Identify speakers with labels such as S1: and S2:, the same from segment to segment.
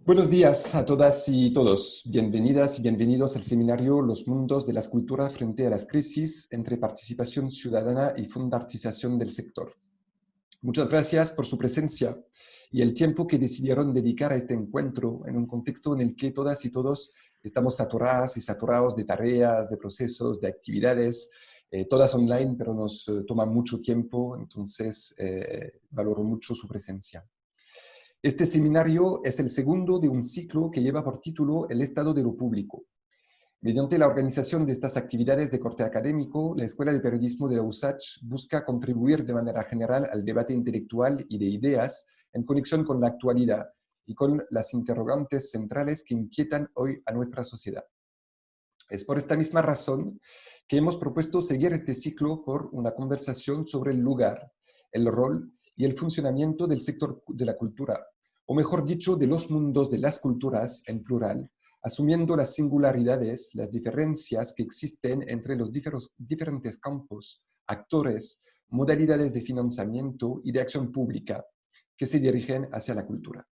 S1: Buenos días a todas y todos. Bienvenidas y bienvenidos al seminario Los mundos de las culturas frente a las crisis entre participación ciudadana y fundatización del sector. Muchas gracias por su presencia y el tiempo que decidieron dedicar a este encuentro en un contexto en el que todas y todos estamos saturadas y saturados de tareas, de procesos, de actividades, todas online, pero nos toma mucho tiempo, entonces valoro mucho su presencia. Este seminario es el segundo de un ciclo que lleva por título El Estado de lo Público. Mediante la organización de estas actividades de corte académico, la Escuela de Periodismo de la USACH busca contribuir de manera general al debate intelectual y de ideas en conexión con la actualidad y con las interrogantes centrales que inquietan hoy a nuestra sociedad. Es por esta misma razón que hemos propuesto seguir este ciclo por una conversación sobre el lugar, el rol y el funcionamiento del sector de la cultura, o mejor dicho, de los mundos de las culturas en plural, asumiendo las singularidades, las diferencias que existen entre los diferentes campos, actores, modalidades de financiamiento y de acción pública que se dirigen hacia la cultura.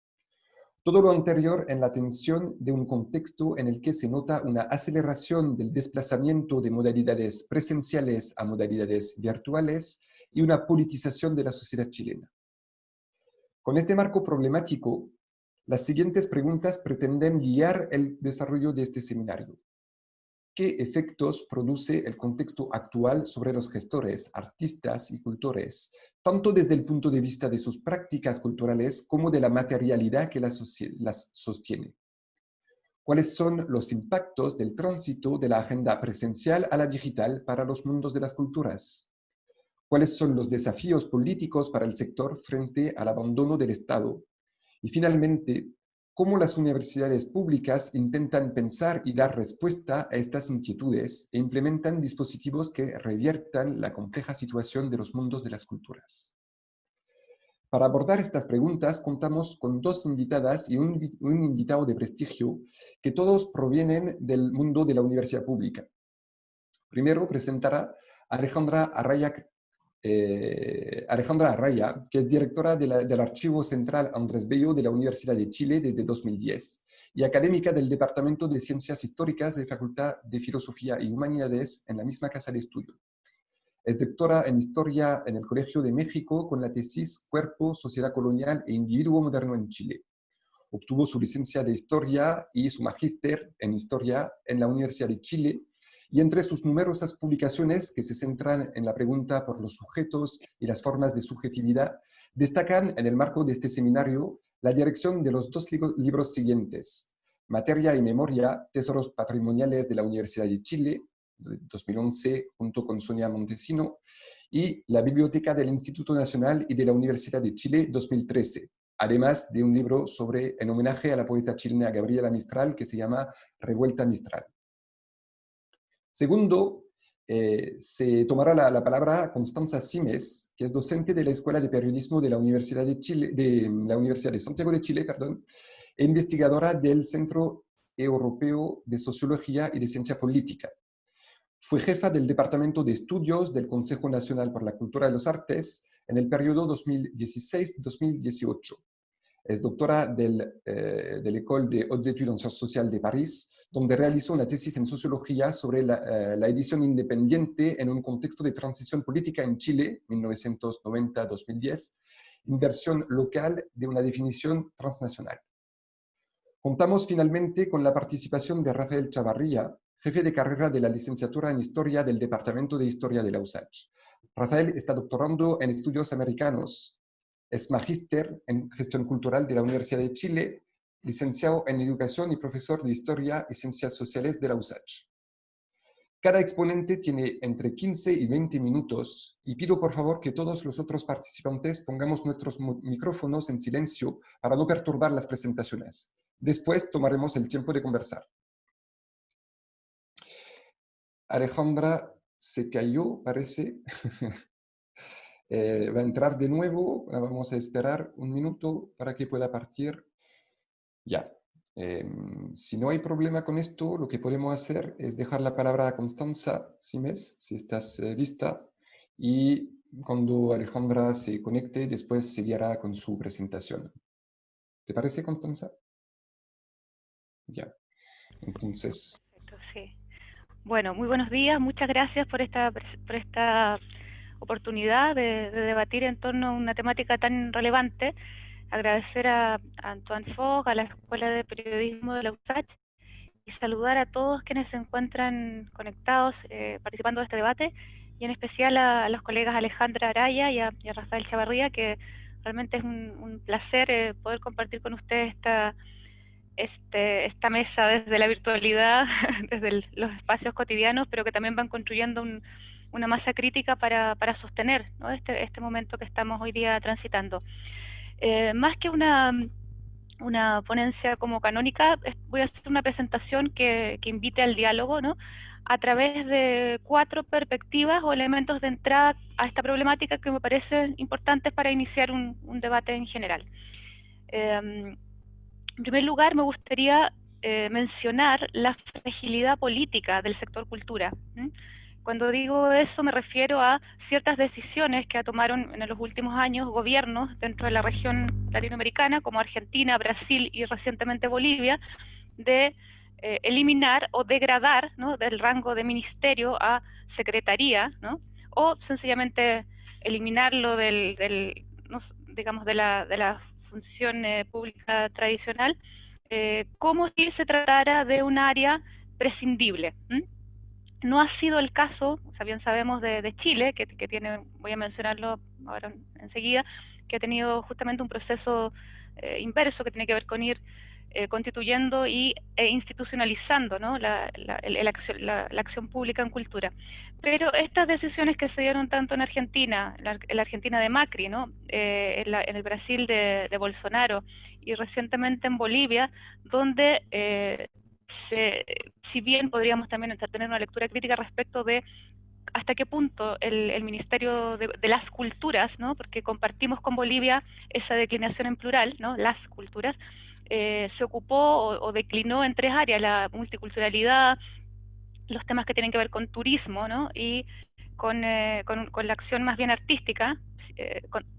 S1: Todo lo anterior en la tensión de un contexto en el que se nota una aceleración del desplazamiento de modalidades presenciales a modalidades virtuales y una politización de la sociedad chilena. Con este marco problemático, las siguientes preguntas pretenden guiar el desarrollo de este seminario. ¿Qué efectos produce el contexto actual sobre los gestores, artistas y cultores, tanto desde el punto de vista de sus prácticas culturales como de la materialidad que las sostiene? ¿Cuáles son los impactos del tránsito de la agenda presencial a la digital para los mundos de las culturas? ¿Cuáles son los desafíos políticos para el sector frente al abandono del Estado? Y finalmente, ¿cómo las universidades públicas intentan pensar y dar respuesta a estas inquietudes e implementan dispositivos que reviertan la compleja situación de los mundos de las culturas? Para abordar estas preguntas, contamos con dos invitadas y un invitado de prestigio que todos provienen del mundo de la universidad pública. Primero presentará a Alejandra Arraya, que es directora del Archivo Central Andrés Bello de la Universidad de Chile desde 2010 y académica del Departamento de Ciencias Históricas de Facultad de Filosofía y Humanidades en la misma casa de estudio. Es doctora en Historia en el Colegio de México con la tesis Cuerpo, Sociedad Colonial e Individuo Moderno en Chile. Obtuvo su licencia de Historia y su magíster en Historia en la Universidad de Chile, y entre sus numerosas publicaciones que se centran en la pregunta por los sujetos y las formas de subjetividad, destacan en el marco de este seminario la dirección de los dos libros siguientes: Materia y Memoria, Tesoros Patrimoniales de la Universidad de Chile, de 2011, junto con Sonia Montesino, y La Biblioteca del Instituto Nacional y de la Universidad de Chile, 2013, además de un libro en homenaje a la poeta chilena Gabriela Mistral que se llama Revuelta Mistral. Segundo, se tomará la palabra Constanza Simes, que es docente de la Escuela de Periodismo de la Universidad de Chile, de la Universidad de Santiago de Chile, perdón, e investigadora del Centro Europeo de Sociología y de Ciencia Política. Fue jefa del Departamento de Estudios del Consejo Nacional por la Cultura y las Artes en el periodo 2016-2018. Es doctora de l'École des Hautes Études en Sciences Sociales de París, donde realizó una tesis en sociología sobre la edición independiente en un contexto de transición política en Chile, 1990-2010, inversión local de una definición transnacional. Contamos finalmente con la participación de Rafael Chavarría, jefe de carrera de la licenciatura en Historia del Departamento de Historia de la USACH. Rafael está doctorando en estudios americanos, es magíster en gestión cultural de la Universidad de Chile, licenciado en educación y profesor de Historia y Ciencias Sociales de la USACH. Cada exponente tiene entre 15 y 20 minutos y pido por favor que todos los otros participantes pongamos nuestros micrófonos en silencio para no perturbar las presentaciones. Después tomaremos el tiempo de conversar. Alejandra se cayó, parece. Va a entrar de nuevo. Vamos a esperar un minuto para que pueda partir. Ya. Si no hay problema con esto, lo que podemos hacer es dejar la palabra a Constanza Simes, si estás lista, y cuando Alejandra se conecte, después seguirá con su presentación. ¿Te parece, Constanza? Ya, entonces,
S2: Perfecto, sí. Bueno, muy buenos días. Muchas gracias por esta oportunidad de debatir en torno a una temática tan relevante. Agradecer a Antoine Fogg, a la Escuela de Periodismo de la USACH, y saludar a todos quienes se encuentran conectados, participando de este debate, y en especial a los colegas Alejandra Araya y a Rafael Chavarría, que realmente es un placer poder compartir con ustedes esta mesa desde la virtualidad, desde los espacios cotidianos, pero que también van construyendo una masa crítica para sostener, ¿no?, este momento que estamos hoy día transitando. Más que una ponencia como canónica, voy a hacer una presentación que invite al diálogo, ¿no?, a través de 4 perspectivas o elementos de entrada a esta problemática que me parecen importantes para iniciar un debate en general. En primer lugar, me gustaría mencionar la fragilidad política del sector cultura. Cuando digo eso, me refiero a ciertas decisiones que tomaron en los últimos años gobiernos dentro de la región latinoamericana, como Argentina, Brasil y recientemente Bolivia, de eliminar o degradar, ¿no?, del rango de ministerio a secretaría, ¿no?, o sencillamente eliminarlo no, digamos, de la función pública tradicional, como si se tratara de un área prescindible. No ha sido el caso, o sea, bien sabemos de Chile, que tiene, voy a mencionarlo ahora enseguida, que ha tenido justamente un proceso inverso que tiene que ver con ir constituyendo e institucionalizando, ¿no?, la acción pública en cultura. Pero estas decisiones que se dieron tanto en Argentina, en la Argentina de Macri, ¿no?, en el Brasil de Bolsonaro, y recientemente en Bolivia, donde si bien podríamos también tener una lectura crítica respecto de hasta qué punto el Ministerio de las Culturas, ¿no?, porque compartimos con Bolivia esa declinación en plural, ¿no?, las culturas, se ocupó o declinó en 3 áreas: la multiculturalidad, los temas que tienen que ver con turismo, ¿no?, y con la acción más bien artística,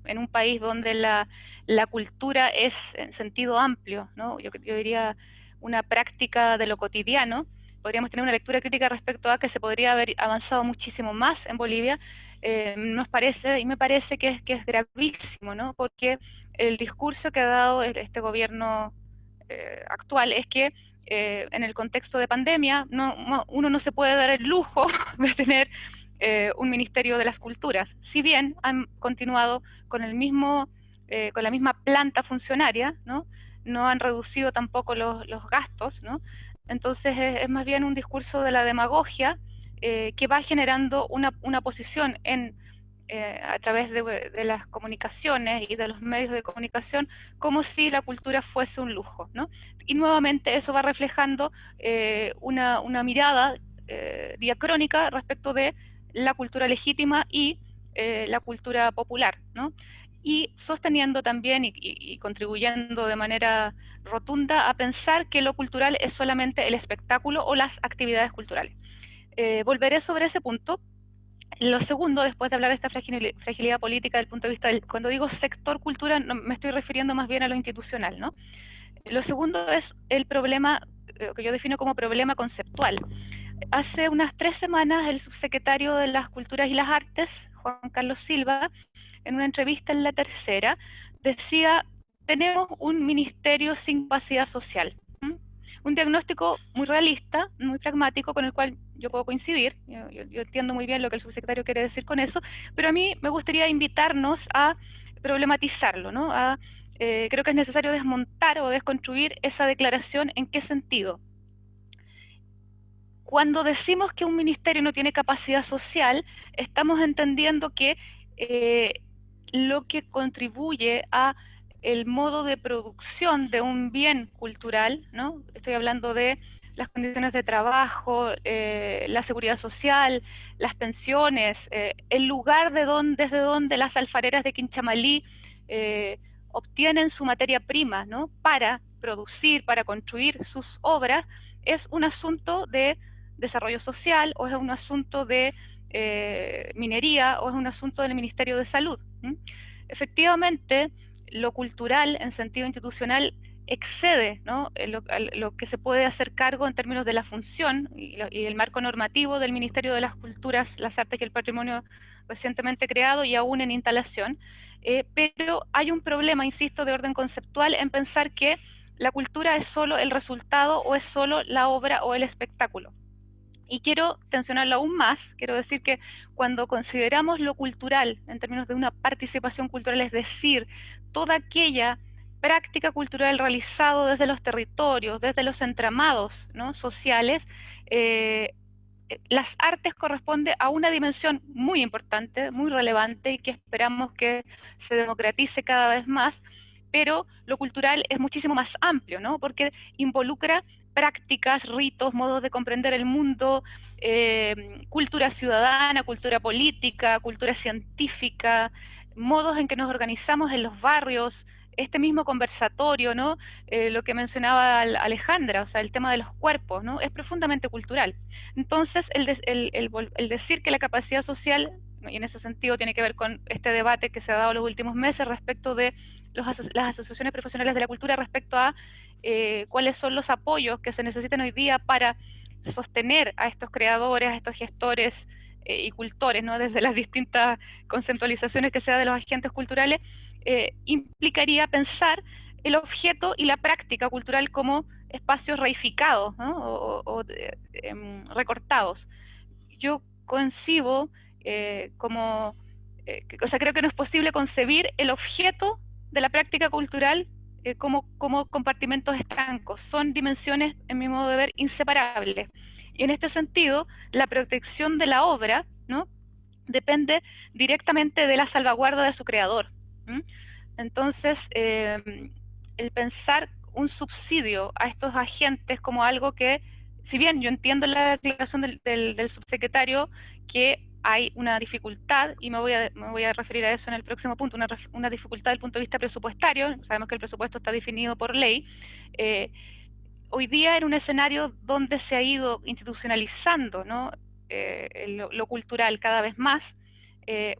S2: en un país donde la cultura es en sentido amplio, ¿no?, yo diría una práctica de lo cotidiano. Podríamos tener una lectura crítica respecto a que se podría haber avanzado muchísimo más en Bolivia. Nos parece, y me parece que es gravísimo, ¿no?, porque el discurso que ha dado este gobierno actual es que en el contexto de pandemia uno no se puede dar el lujo de tener un Ministerio de las Culturas, si bien han continuado con con la misma planta funcionaria, ¿no? No han reducido tampoco los gastos, ¿no? Entonces es más bien un discurso de la demagogia que va generando una posición a través de las comunicaciones y de los medios de comunicación, como si la cultura fuese un lujo, ¿no? Y nuevamente eso va reflejando una mirada diacrónica respecto de la cultura legítima y la cultura popular, ¿no? Y sosteniendo también y contribuyendo de manera rotunda a pensar que lo cultural es solamente el espectáculo o las actividades culturales. Volveré sobre ese punto. Lo segundo, después de hablar de esta fragilidad política desde el punto de vista cuando digo sector cultura, no, me estoy refiriendo más bien a lo institucional, ¿no? Lo segundo es el problema que yo defino como problema conceptual. Hace unas 3 semanas el subsecretario de las Culturas y las Artes, Juan Carlos Silva, en una entrevista en La Tercera, decía: tenemos un ministerio sin capacidad social. Un diagnóstico muy realista, muy pragmático, con el cual yo puedo coincidir. Yo entiendo muy bien lo que el subsecretario quiere decir con eso, pero a mí me gustaría invitarnos a problematizarlo, ¿no? Creo que es necesario desmontar o desconstruir esa declaración. ¿En qué sentido? Cuando decimos que un ministerio no tiene capacidad social, estamos entendiendo que lo que contribuye a el modo de producción de un bien cultural, ¿no? Estoy hablando de las condiciones de trabajo, la seguridad social, las pensiones, el lugar desde donde las alfareras de Quinchamalí obtienen su materia prima, ¿no?, para producir, para construir sus obras, es un asunto de desarrollo social, o es un asunto de minería, o es un asunto del Ministerio de Salud. Efectivamente, lo cultural en sentido institucional excede, ¿no?, lo que se puede hacer cargo en términos de la función y el marco normativo del Ministerio de las Culturas, las Artes y el Patrimonio recientemente creado y aún en instalación, pero hay un problema, insisto, de orden conceptual en pensar que la cultura es solo el resultado o es solo la obra o el espectáculo. Y quiero tensionarlo aún más, quiero decir que cuando consideramos lo cultural en términos de una participación cultural, es decir, toda aquella práctica cultural realizada desde los territorios, desde los entramados, ¿no?, sociales, las artes corresponde a una dimensión muy importante, muy relevante y que esperamos que se democratice cada vez más, pero lo cultural es muchísimo más amplio, ¿no?, porque involucra prácticas, ritos, modos de comprender el mundo, cultura ciudadana, cultura política, cultura científica, modos en que nos organizamos en los barrios, este mismo conversatorio, ¿no?, lo que mencionaba Alejandra, o sea, el tema de los cuerpos, ¿no?, es profundamente cultural. Entonces, el decir que la capacidad social, y en ese sentido tiene que ver con este debate que se ha dado en los últimos meses respecto de las asociaciones profesionales de la cultura respecto a cuáles son los apoyos que se necesitan hoy día para sostener a estos creadores, a estos gestores y cultores, ¿no?, desde las distintas conceptualizaciones que se da de los agentes culturales, implicaría pensar el objeto y la práctica cultural como espacios reificados, ¿no?, o recortados. Yo concibo o sea, creo que no es posible concebir el objeto de la práctica cultural como compartimentos estancos. Son dimensiones, en mi modo de ver, inseparables. Y en este sentido, la protección de la obra, ¿no?, depende directamente de la salvaguarda de su creador. Entonces, el pensar un subsidio a estos agentes como algo que, si bien yo entiendo la declaración del subsecretario que hay una dificultad, y me voy a referir a eso en el próximo punto, una dificultad desde el punto de vista presupuestario, sabemos que el presupuesto está definido por ley, hoy día en un escenario donde se ha ido institucionalizando, ¿no?, lo cultural cada vez más,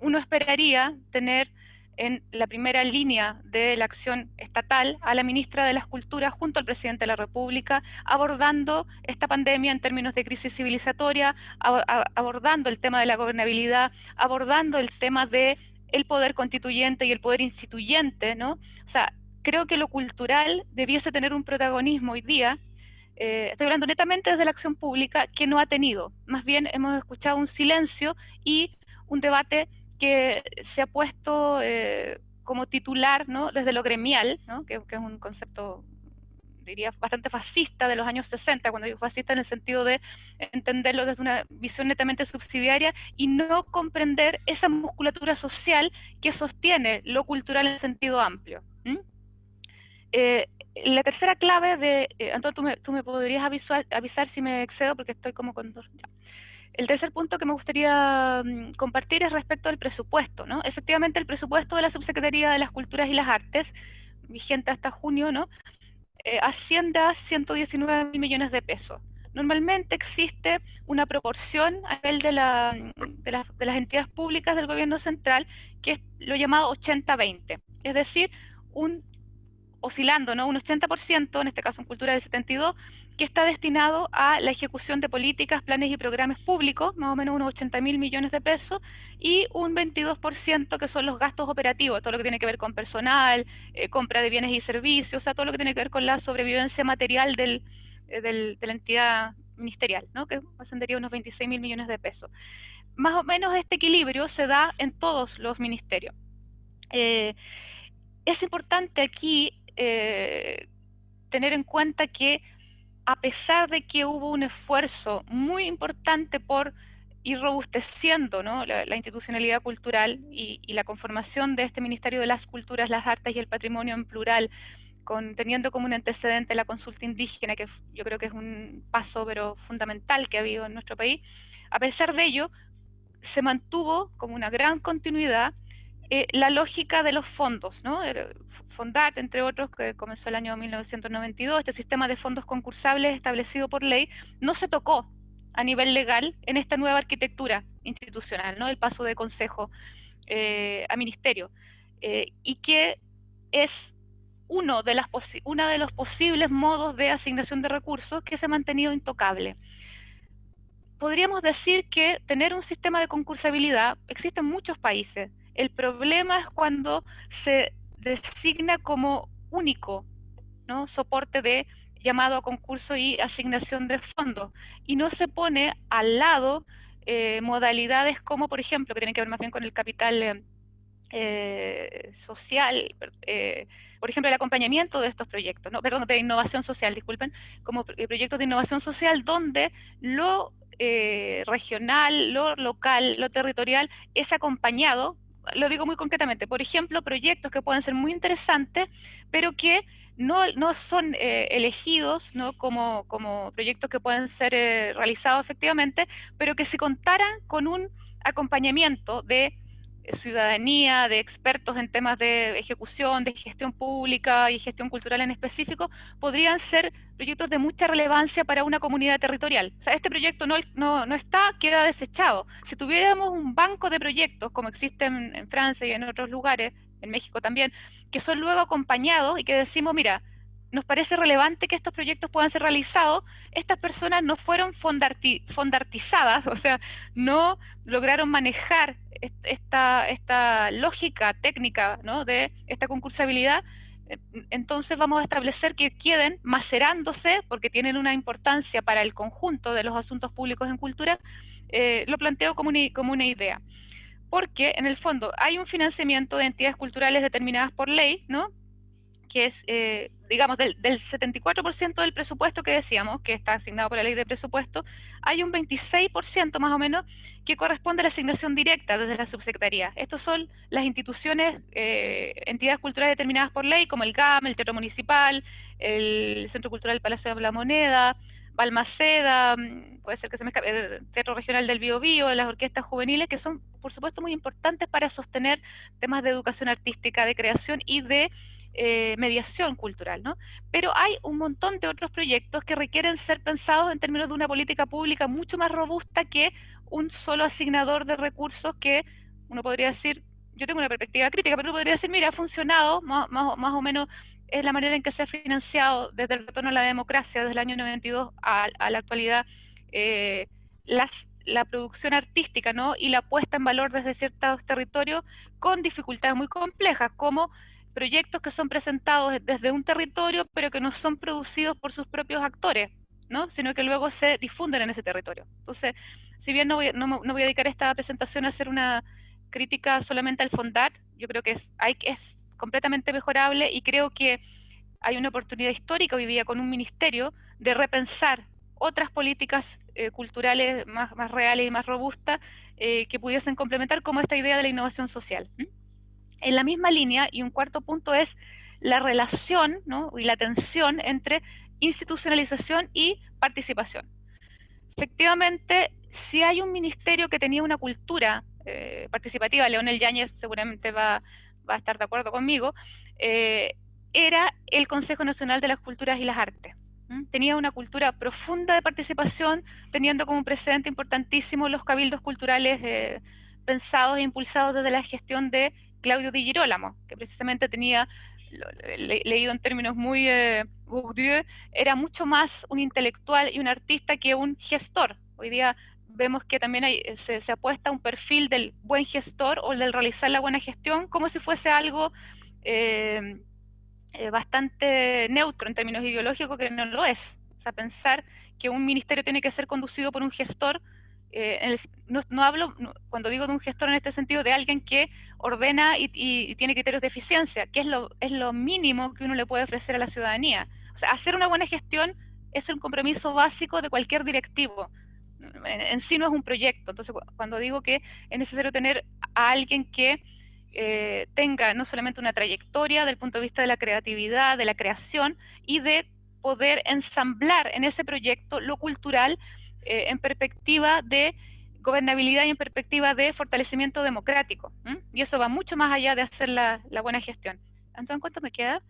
S2: uno esperaría tener en la primera línea de la acción estatal a la ministra de las Culturas junto al presidente de la República, abordando esta pandemia en términos de crisis civilizatoria, abordando el tema de la gobernabilidad, abordando el tema de el poder constituyente y el poder instituyente, ¿no? O sea, creo que lo cultural debiese tener un protagonismo hoy día. Estoy hablando netamente desde la acción pública, que no ha tenido. Más bien hemos escuchado un silencio y un debate que se ha puesto como titular, ¿no?, desde lo gremial, ¿no?, que es un concepto, diría, bastante fascista de los años 60, cuando digo fascista en el sentido de entenderlo desde una visión netamente subsidiaria y no comprender esa musculatura social que sostiene lo cultural en sentido amplio. La tercera clave de... Antonio, tú me podrías avisar si me excedo, porque estoy como con dos... Ya. El tercer punto que me gustaría compartir es respecto al presupuesto, ¿no? Efectivamente, el presupuesto de la Subsecretaría de las Culturas y las Artes, vigente hasta junio, ¿no?, asciende a 119.000 millones de pesos. Normalmente existe una proporción a nivel de las entidades públicas del gobierno central, que es lo llamado 80-20, es decir, oscilando, ¿no?, un 80%, en este caso en cultura del 72%, que está destinado a la ejecución de políticas, planes y programas públicos, más o menos unos 80.000 millones de pesos, y un 22% que son los gastos operativos, todo lo que tiene que ver con personal, compra de bienes y servicios, o sea, todo lo que tiene que ver con la sobrevivencia material de la entidad ministerial, ¿no?, que ascendería a unos 26.000 millones de pesos. Más o menos este equilibrio se da en todos los ministerios. Es importante aquí tener en cuenta que a pesar de que hubo un esfuerzo muy importante por ir robusteciendo, ¿no?, la institucionalidad cultural y la conformación de este Ministerio de las Culturas, las Artes y el Patrimonio en plural, teniendo como un antecedente la consulta indígena, que yo creo que es un paso pero fundamental que ha habido en nuestro país, a pesar de ello, se mantuvo como una gran continuidad la lógica de los fondos, ¿no? Fondat, entre otros, que comenzó el año 1992, este sistema de fondos concursables establecido por ley, no se tocó a nivel legal en esta nueva arquitectura institucional, ¿no?, el paso de consejo a ministerio, y que es uno de los posibles modos de asignación de recursos que se ha mantenido intocable. Podríamos decir que tener un sistema de concursabilidad existe en muchos países. El problema es cuando se designa como único, ¿no?, soporte de llamado a concurso y asignación de fondos, y no se pone al lado modalidades como, por ejemplo, que tienen que ver más bien con el capital social, por ejemplo, el acompañamiento de estos proyectos, ¿no?, perdón, de innovación social, disculpen, como proyectos de innovación social donde lo regional, lo local, lo territorial es acompañado. Lo digo muy concretamente, por ejemplo, proyectos que pueden ser muy interesantes, pero que no son elegidos, ¿no?, como proyectos que pueden ser realizados efectivamente, pero que si contaran con un acompañamiento de ciudadanía, de expertos en temas de ejecución, de gestión pública y gestión cultural en específico, podrían ser proyectos de mucha relevancia para una comunidad territorial. O sea, este proyecto no está, queda desechado. Si tuviéramos un banco de proyectos, como existe en Francia y en otros lugares, en México también, que son luego acompañados y que decimos, mira, nos parece relevante que estos proyectos puedan ser realizados, estas personas no fueron fondartizadas, o sea, no lograron manejar esta lógica técnica, ¿no?, de esta concursabilidad. Entonces vamos a establecer que queden macerándose, porque tienen una importancia para el conjunto de los asuntos públicos en cultura. Lo planteo como una idea, porque en el fondo hay un financiamiento de entidades culturales determinadas por ley, ¿no?, que es, digamos, del 74% del presupuesto que decíamos, que está asignado por la ley de presupuesto, hay un 26% más o menos que corresponde a la asignación directa desde la subsecretaría. Estos son las instituciones, entidades culturales determinadas por ley, como el GAM, el Teatro Municipal, el Centro Cultural Palacio de la Moneda, Balmaceda, puede ser que se me escape, el Teatro Regional del Biobío, las orquestas juveniles, que son, por supuesto, muy importantes para sostener temas de educación artística, de creación y de mediación cultural, ¿no? Pero hay un montón de otros proyectos que requieren ser pensados en términos de una política pública mucho más robusta que un solo asignador de recursos que uno podría decir, yo tengo una perspectiva crítica, pero uno podría decir, mira, ha funcionado, más o menos es la manera en que se ha financiado desde el retorno a la democracia, desde el año 92 a la actualidad, la producción artística, ¿no?, y la puesta en valor desde ciertos territorios con dificultades muy complejas, como proyectos que son presentados desde un territorio, pero que no son producidos por sus propios actores, ¿no?, sino que luego se difunden en ese territorio. Entonces, si bien no voy a dedicar esta presentación a hacer una crítica solamente al FONDAT, yo creo que es completamente mejorable, y creo que hay una oportunidad histórica hoy día con un ministerio de repensar otras políticas culturales más reales y más robustas que pudiesen complementar, como esta idea de la innovación social. En la misma línea, y un cuarto punto es la relación, ¿no?, y la tensión entre institucionalización y participación. Efectivamente, si hay un ministerio que tenía una cultura participativa, Leonel Yáñez seguramente va a estar de acuerdo conmigo, era el Consejo Nacional de las Culturas y las Artes. Tenía una cultura profunda de participación, teniendo como un precedente importantísimo los cabildos culturales pensados e impulsados desde la gestión de Claudio Di Girolamo, que precisamente tenía, leído en términos muy Bourdieu, era mucho más un intelectual y un artista que un gestor. Hoy día vemos que también se apuesta a un perfil del buen gestor o del realizar la buena gestión como si fuese algo bastante neutro en términos ideológicos, que no lo es. O sea, pensar que un ministerio tiene que ser conducido por un gestor, no hablo, cuando digo de un gestor en este sentido, de alguien que ordena y tiene criterios de eficiencia, que es lo mínimo que uno le puede ofrecer a la ciudadanía. O sea, hacer una buena gestión es un compromiso básico de cualquier directivo. En sí no es un proyecto. Entonces, cuando digo que es necesario tener a alguien que tenga no solamente una trayectoria del punto de vista de la creatividad, de la creación, y de poder ensamblar en ese proyecto lo cultural en perspectiva de gobernabilidad y en perspectiva de fortalecimiento democrático. Y eso va mucho más allá de hacer la buena gestión. Entonces, ¿cuánto me queda?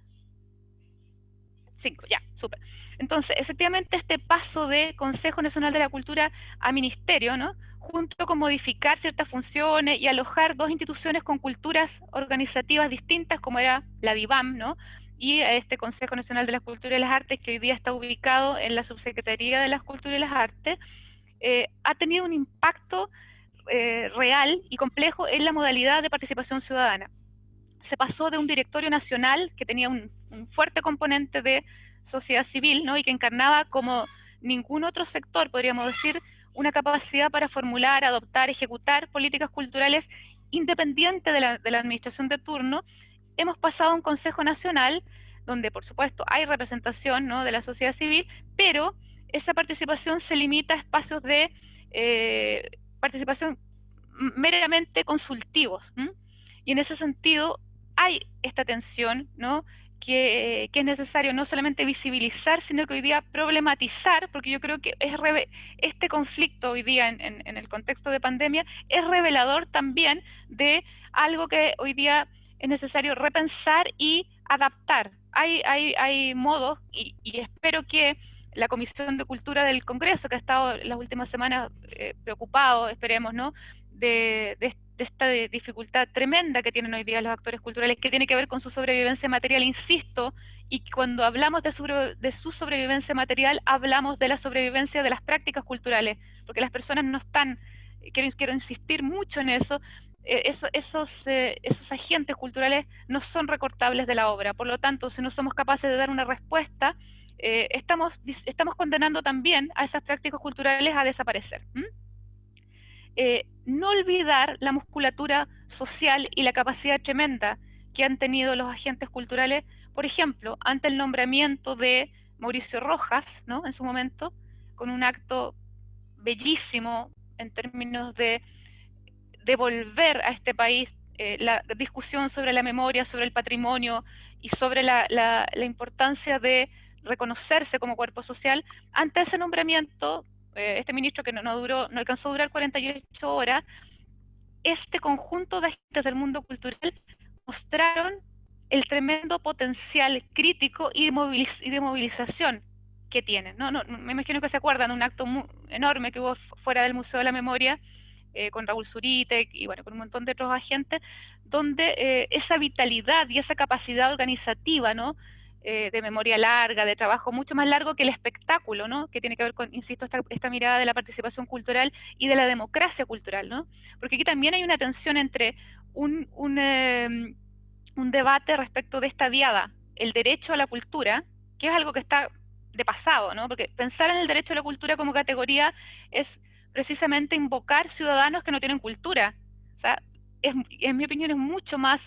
S2: 5, ya, súper. Entonces, efectivamente, este paso de Consejo Nacional de la Cultura a Ministerio, ¿no?, junto con modificar ciertas funciones y alojar dos instituciones con culturas organizativas distintas, como era la DIVAM, ¿no?, y a este Consejo Nacional de las Culturas y las Artes, que hoy día está ubicado en la Subsecretaría de las Culturas y las Artes, ha tenido un impacto real y complejo en la modalidad de participación ciudadana. Se pasó de un directorio nacional que tenía un fuerte componente de sociedad civil, ¿no? Y que encarnaba como ningún otro sector, podríamos decir, una capacidad para formular, adoptar, ejecutar políticas culturales independiente de la administración de turno. Hemos pasado a un Consejo Nacional donde, por supuesto, hay representación, ¿no?, de la sociedad civil, pero esa participación se limita a espacios de participación meramente consultivos. Y en ese sentido hay esta tensión, ¿no?, que es necesario no solamente visibilizar, sino que hoy día problematizar, porque yo creo que este conflicto hoy día en el contexto de pandemia es revelador también de algo que hoy día es necesario repensar y adaptar. Hay modos, y espero que la Comisión de Cultura del Congreso, que ha estado las últimas semanas preocupado, esperemos, ¿no?, de esta dificultad tremenda que tienen hoy día los actores culturales, que tiene que ver con su sobrevivencia material, insisto, y cuando hablamos de su sobrevivencia material, hablamos de la sobrevivencia de las prácticas culturales, porque las personas no están, quiero insistir mucho en eso, esos agentes culturales no son recortables de la obra. Por lo tanto, si no somos capaces de dar una respuesta, estamos condenando también a esas prácticas culturales a desaparecer. No olvidar la musculatura social y la capacidad tremenda que han tenido los agentes culturales, por ejemplo, ante el nombramiento de Mauricio Rojas, ¿no?, en su momento, con un acto bellísimo en términos de devolver a este país la discusión sobre la memoria, sobre el patrimonio y sobre la importancia de reconocerse como cuerpo social. Ante ese nombramiento, este ministro que no alcanzó a durar 48 horas, este conjunto de agentes del mundo cultural mostraron el tremendo potencial crítico y de movilización que tienen. Me imagino que se acuerdan de un acto enorme que hubo fuera del Museo de la Memoria, con Raúl Zuritek y bueno, con un montón de otros agentes, donde esa vitalidad y esa capacidad organizativa, ¿no?, de memoria larga, de trabajo mucho más largo que el espectáculo, ¿no?, que tiene que ver con, insisto, esta mirada de la participación cultural y de la democracia cultural, ¿no? Porque aquí también hay una tensión entre un debate respecto de esta diada, el derecho a la cultura, que es algo que está de pasado, ¿no? Porque pensar en el derecho a la cultura como categoría es precisamente invocar ciudadanos que no tienen cultura. O sea, en mi opinión es mucho más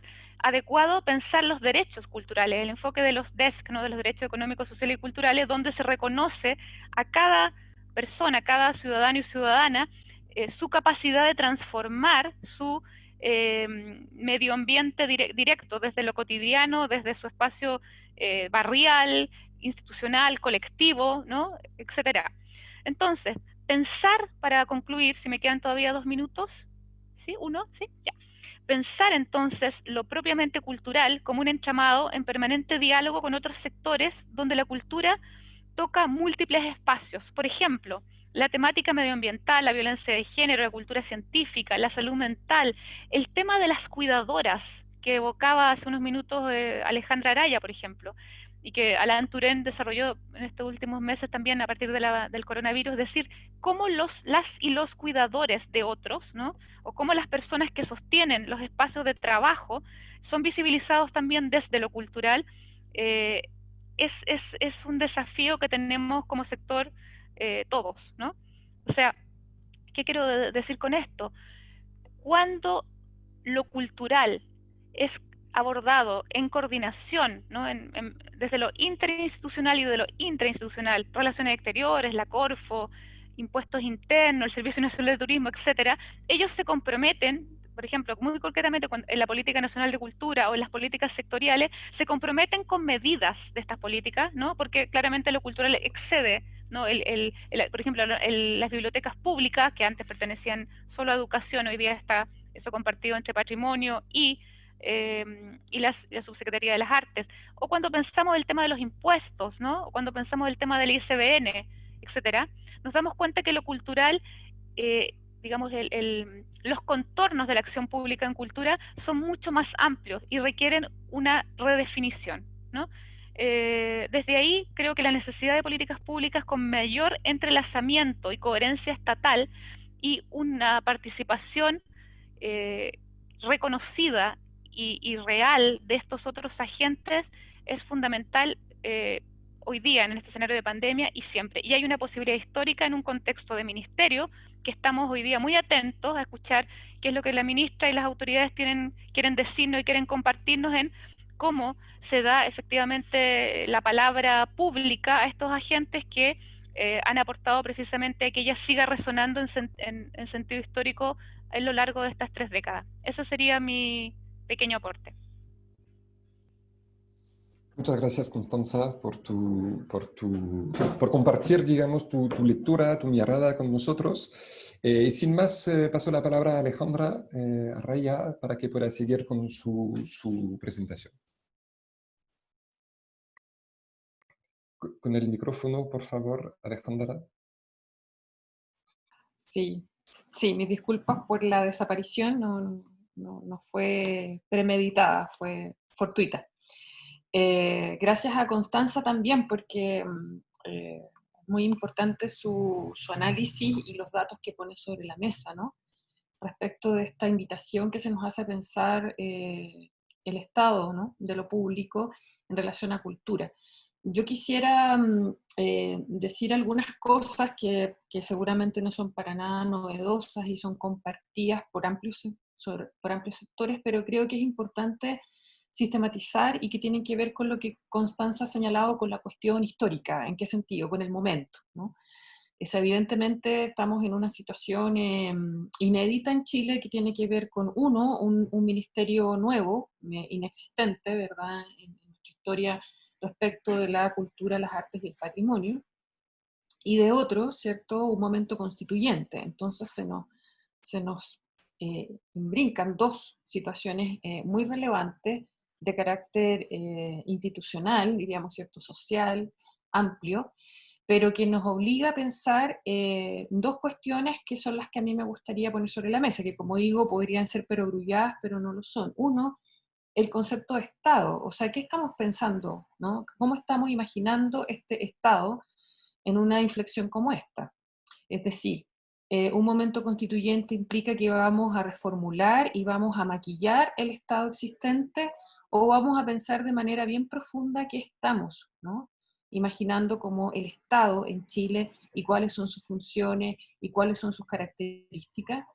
S2: adecuado pensar los derechos culturales, el enfoque de los DESC, ¿no?, de los derechos económicos, sociales y culturales, donde se reconoce a cada persona, a cada ciudadano y ciudadana, su capacidad de transformar su medio ambiente directo, desde lo cotidiano, desde su espacio barrial, institucional, colectivo, ¿no?, etcétera. Entonces, pensar, para concluir, si me quedan todavía 2 minutos, ¿sí? ¿1? ¿Sí? Ya. Pensar entonces lo propiamente cultural como un entramado en permanente diálogo con otros sectores donde la cultura toca múltiples espacios. Por ejemplo, la temática medioambiental, la violencia de género, la cultura científica, la salud mental, el tema de las cuidadoras que evocaba hace unos minutos Alejandra Araya, por ejemplo, y que Alain Touraine desarrolló en estos últimos meses también a partir del coronavirus, es decir, cómo las y los cuidadores de otros, ¿no?, o cómo las personas que sostienen los espacios de trabajo son visibilizados también desde lo cultural. Es un desafío que tenemos como sector todos, ¿no? O sea, ¿qué quiero decir con esto? Cuando lo cultural es abordado en coordinación, ¿no?, desde lo interinstitucional y de lo intrainstitucional, relaciones exteriores, la Corfo, impuestos internos, el Servicio Nacional de Turismo, etcétera, ellos se comprometen, por ejemplo, muy concretamente en la Política Nacional de Cultura o en las políticas sectoriales, se comprometen con medidas de estas políticas, ¿no?, porque claramente lo cultural excede, ¿no?, por ejemplo, las bibliotecas públicas, que antes pertenecían solo a educación, hoy día está eso compartido entre patrimonio y la Subsecretaría de las Artes, o cuando pensamos el tema de los impuestos, ¿no?, o cuando pensamos el tema del ISBN, etcétera, nos damos cuenta que lo cultural, digamos, los contornos de la acción pública en cultura son mucho más amplios y requieren una redefinición. ¿no? Desde ahí creo que la necesidad de políticas públicas con mayor entrelazamiento y coherencia estatal y una participación reconocida y real de estos otros agentes es fundamental hoy día en este escenario de pandemia y siempre. Y hay una posibilidad histórica en un contexto de ministerio que estamos hoy día muy atentos a escuchar qué es lo que la ministra y las autoridades quieren decirnos y quieren compartirnos en cómo se da efectivamente la palabra pública a estos agentes que han aportado precisamente a que ella siga resonando en sentido histórico a lo largo de estas 3 décadas. Eso sería mi pequeño aporte.
S1: Muchas gracias, Constanza, por compartir, digamos, tu lectura, tu mirada con nosotros. Y sin más, paso la palabra a Alejandra Arraya para que pueda seguir con su presentación. Con el micrófono, por favor, Alejandra.
S3: Sí, sí, mis disculpas por la desaparición, no fue premeditada, fue fortuita. Gracias a Constanza también, porque es muy importante su análisis y los datos que pone sobre la mesa, ¿no? Respecto de esta invitación que se nos hace pensar el Estado, ¿no?, de lo público en relación a cultura. Yo quisiera decir algunas cosas que seguramente no son para nada novedosas y son compartidas por amplios sectores, pero creo que es importante sistematizar y que tienen que ver con lo que Constanza ha señalado con la cuestión histórica. ¿En qué sentido? Con el momento, ¿no? Evidentemente estamos en una situación inédita en Chile que tiene que ver con, uno, un ministerio nuevo, inexistente, ¿verdad?, en nuestra historia respecto de la cultura, las artes y el patrimonio, y de otro, ¿cierto?, un momento constituyente. Entonces se nos brincan dos situaciones muy relevantes de carácter institucional, diríamos, ¿cierto?, social, amplio, pero que nos obliga a pensar dos cuestiones que son las que a mí me gustaría poner sobre la mesa, que como digo, podrían ser perogrulladas, pero no lo son. Uno, el concepto de Estado, o sea, ¿qué estamos pensando, ¿no? ¿Cómo estamos imaginando este Estado en una inflexión como esta? Es decir, un momento constituyente implica que vamos a reformular y vamos a maquillar el Estado existente, o vamos a pensar de manera bien profunda qué estamos, ¿no?, imaginando como el Estado en Chile y cuáles son sus funciones y cuáles son sus características,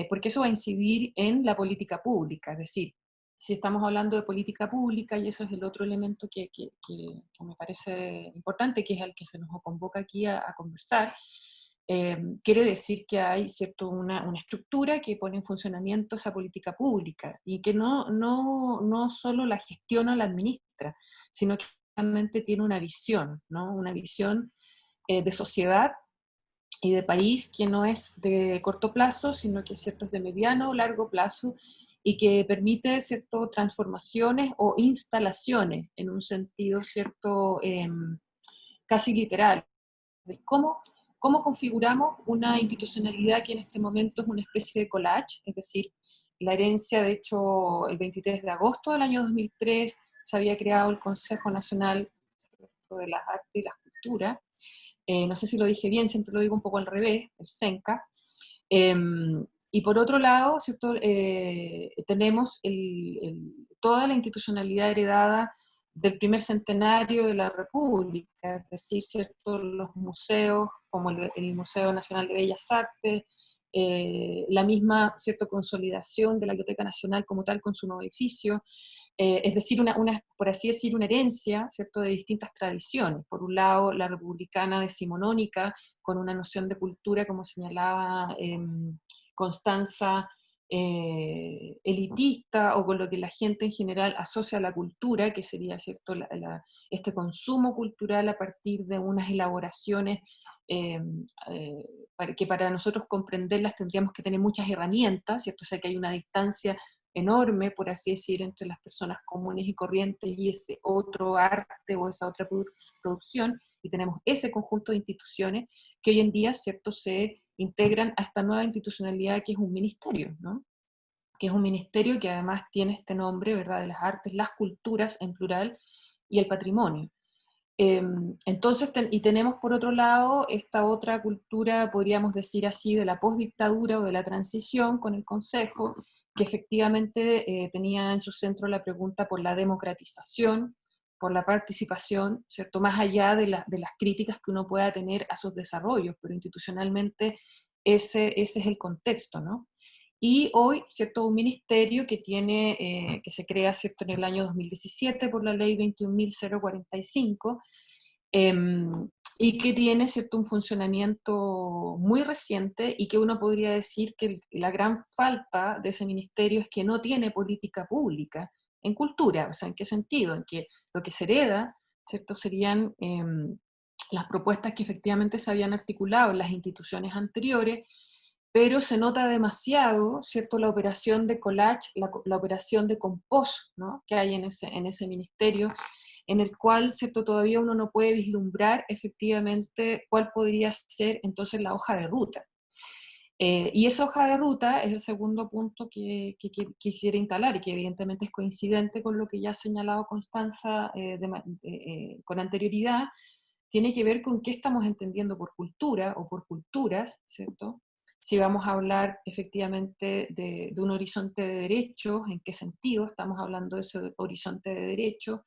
S3: porque eso va a incidir en la política pública. Es decir, si estamos hablando de política pública, y eso es el otro elemento que me parece importante, que es el que se nos convoca aquí a conversar, quiere decir que hay, ¿cierto?, una estructura que pone en funcionamiento esa política pública y que no solo la gestiona o la administra, sino que realmente tiene una visión, ¿no?, una visión de sociedad y de país que no es de corto plazo, sino que, ¿cierto?, es de mediano o largo plazo y que permite, ¿cierto?, transformaciones o instalaciones en un sentido, ¿cierto?, casi literal. ¿Cómo configuramos una institucionalidad que en este momento es una especie de collage? Es decir, la herencia, de hecho, el 23 de agosto del año 2003 se había creado el Consejo Nacional de las Artes y las Culturas. No sé si lo dije bien, siempre lo digo un poco al revés, el CENCA. Y por otro lado, ¿cierto?, tenemos toda la institucionalidad heredada del primer centenario de la República, es decir, ¿cierto?, los museos, como el Museo Nacional de Bellas Artes, la misma, ¿cierto?, consolidación de la Biblioteca Nacional como tal con su nuevo edificio, es decir, por así decir, una herencia, ¿cierto?, de distintas tradiciones. Por un lado, la republicana decimonónica, con una noción de cultura, como señalaba Constanza, elitista, o con lo que la gente en general asocia a la cultura, que sería, ¿cierto?, este consumo cultural a partir de unas elaboraciones que para nosotros comprenderlas tendríamos que tener muchas herramientas, ¿cierto? O sea, que hay una distancia enorme, por así decir, entre las personas comunes y corrientes y ese otro arte o esa otra producción, y tenemos ese conjunto de instituciones que hoy en día, ¿cierto?, se integran a esta nueva institucionalidad que es un ministerio, ¿no?, que es un ministerio que además tiene este nombre, ¿verdad?, de las artes, las culturas en plural, y el patrimonio. Entonces, y tenemos por otro lado esta otra cultura, podríamos decir así, de la postdictadura o de la transición con el Consejo, que efectivamente tenía en su centro la pregunta por la democratización, por la participación, ¿cierto? Más allá de las críticas que uno pueda tener a sus desarrollos, pero institucionalmente ese es el contexto, ¿no? Y hoy, ¿cierto? Un ministerio que tiene, que se crea, ¿cierto? En el año 2017 por la ley 21.045, y que tiene, ¿cierto? Un funcionamiento muy reciente y que uno podría decir que la gran falta de ese ministerio es que no tiene política pública en cultura. O sea, ¿en qué sentido? En que lo que se hereda, ¿cierto? Serían las propuestas que efectivamente se habían articulado en las instituciones anteriores, pero se nota demasiado, ¿cierto?, la operación de collage, la operación de compost, ¿no?, que hay en ese ministerio, en el cual, ¿cierto?, todavía uno no puede vislumbrar efectivamente cuál podría ser entonces la hoja de ruta. Y esa hoja de ruta es el segundo punto que quisiera instalar, y que evidentemente es coincidente con lo que ya ha señalado Constanza con anterioridad. Tiene que ver con qué estamos entendiendo por cultura o por culturas, ¿cierto? Si vamos a hablar efectivamente de un horizonte de derechos, en qué sentido estamos hablando de ese horizonte de derechos,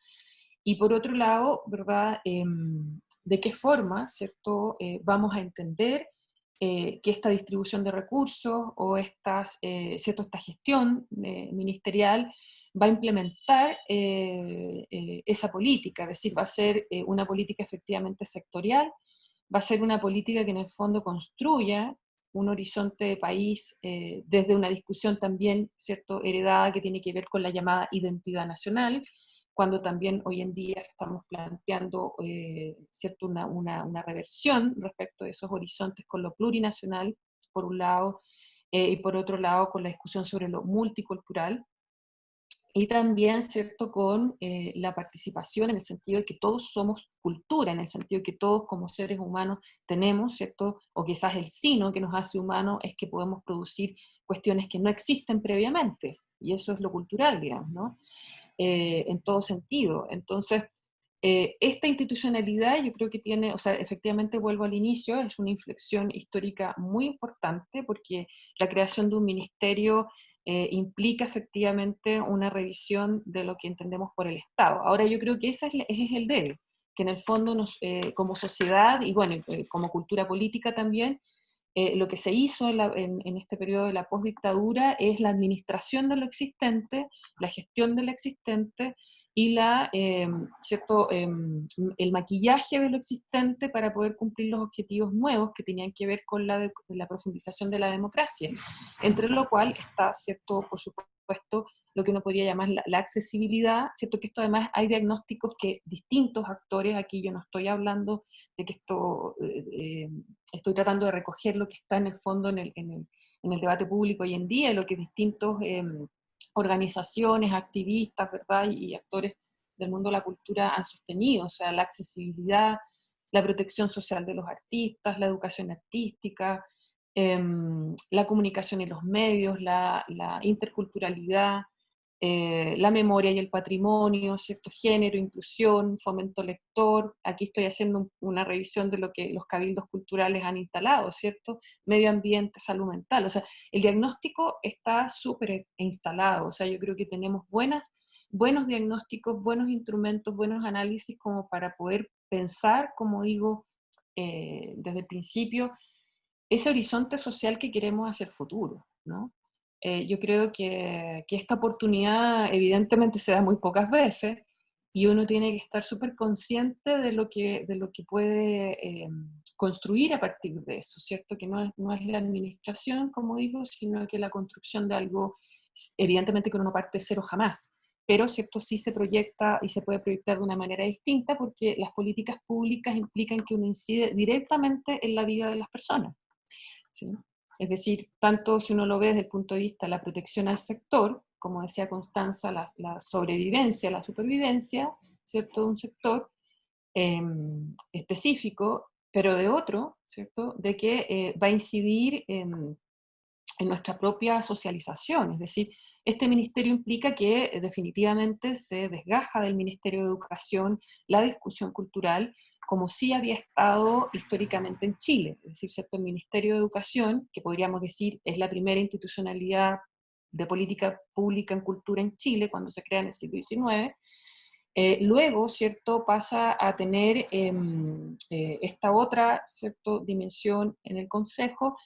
S3: y por otro lado, ¿verdad? De qué forma, ¿cierto? Vamos a entender que esta distribución de recursos o ¿cierto? Esta gestión ministerial va a implementar esa política, es decir, va a ser una política efectivamente sectorial, va a ser una política que en el fondo construya un horizonte de país desde una discusión también, ¿cierto?, heredada, que tiene que ver con la llamada identidad nacional, cuando también hoy en día estamos planteando ¿cierto? Una reversión respecto de esos horizontes con lo plurinacional, por un lado, y por otro lado con la discusión sobre lo multicultural, y también, ¿cierto?, con la participación en el sentido de que todos somos cultura, en el sentido de que todos como seres humanos tenemos, ¿cierto?, o quizás el sino que nos hace humanos es que podemos producir cuestiones que no existen previamente, y eso es lo cultural, digamos, ¿no? En todo sentido. Entonces, esta institucionalidad yo creo que tiene, o sea, efectivamente vuelvo al inicio, es una inflexión histórica muy importante, porque la creación de un ministerio implica efectivamente una revisión de lo que entendemos por el Estado. Ahora yo creo que ese es el debe, que en el fondo como sociedad y bueno, como cultura política también, lo que se hizo en este periodo de la postdictadura es la administración de lo existente, la gestión de lo existente y ¿cierto? El maquillaje de lo existente para poder cumplir los objetivos nuevos que tenían que ver con la profundización de la democracia, entre lo cual está, ¿cierto?, por supuesto, lo que uno podría llamar la accesibilidad, ¿cierto? Que esto además hay diagnósticos que distintos actores, aquí yo no estoy hablando de que estoy tratando de recoger lo que está en el fondo en el debate público hoy en día, lo que distintos organizaciones, activistas, ¿verdad? Y actores del mundo de la cultura han sostenido, o sea, la accesibilidad, la protección social de los artistas, la educación artística, la comunicación y los medios, la interculturalidad, la memoria y el patrimonio, ¿cierto? Género, inclusión, fomento lector. Aquí estoy haciendo una revisión de lo que los cabildos culturales han instalado, ¿cierto? Medio ambiente, salud mental. O sea, el diagnóstico está súper instalado. O sea, yo creo que tenemos buenos diagnósticos, buenos instrumentos, buenos análisis como para poder pensar, como digo, desde el principio, ese horizonte social que queremos hacer futuro, ¿no? Yo creo que esta oportunidad evidentemente se da muy pocas veces y uno tiene que estar súper consciente de lo que puede construir a partir de eso, ¿cierto? Que no es la administración, como digo, sino que la construcción de algo, evidentemente que uno no parte de cero jamás, pero ¿cierto? Sí se proyecta y se puede proyectar de una manera distinta porque las políticas públicas implican que uno incide directamente en la vida de las personas, ¿sí? Es decir, tanto si uno lo ve desde el punto de vista de la protección al sector, como decía Constanza, la sobrevivencia, la supervivencia, ¿cierto?, de un sector específico, pero de otro, ¿cierto?, de que va a incidir en nuestra propia socialización, es decir, Este ministerio implica que definitivamente se desgaja del Ministerio de Educación la discusión cultural, como sí había estado históricamente en Chile. Es decir, ¿cierto? El Ministerio de Educación, que podríamos decir es la primera institucionalidad de política pública en cultura en Chile, cuando se crea en el siglo XIX, luego, ¿cierto?, pasa a tener esta otra, ¿cierto?, dimensión en el Consejo,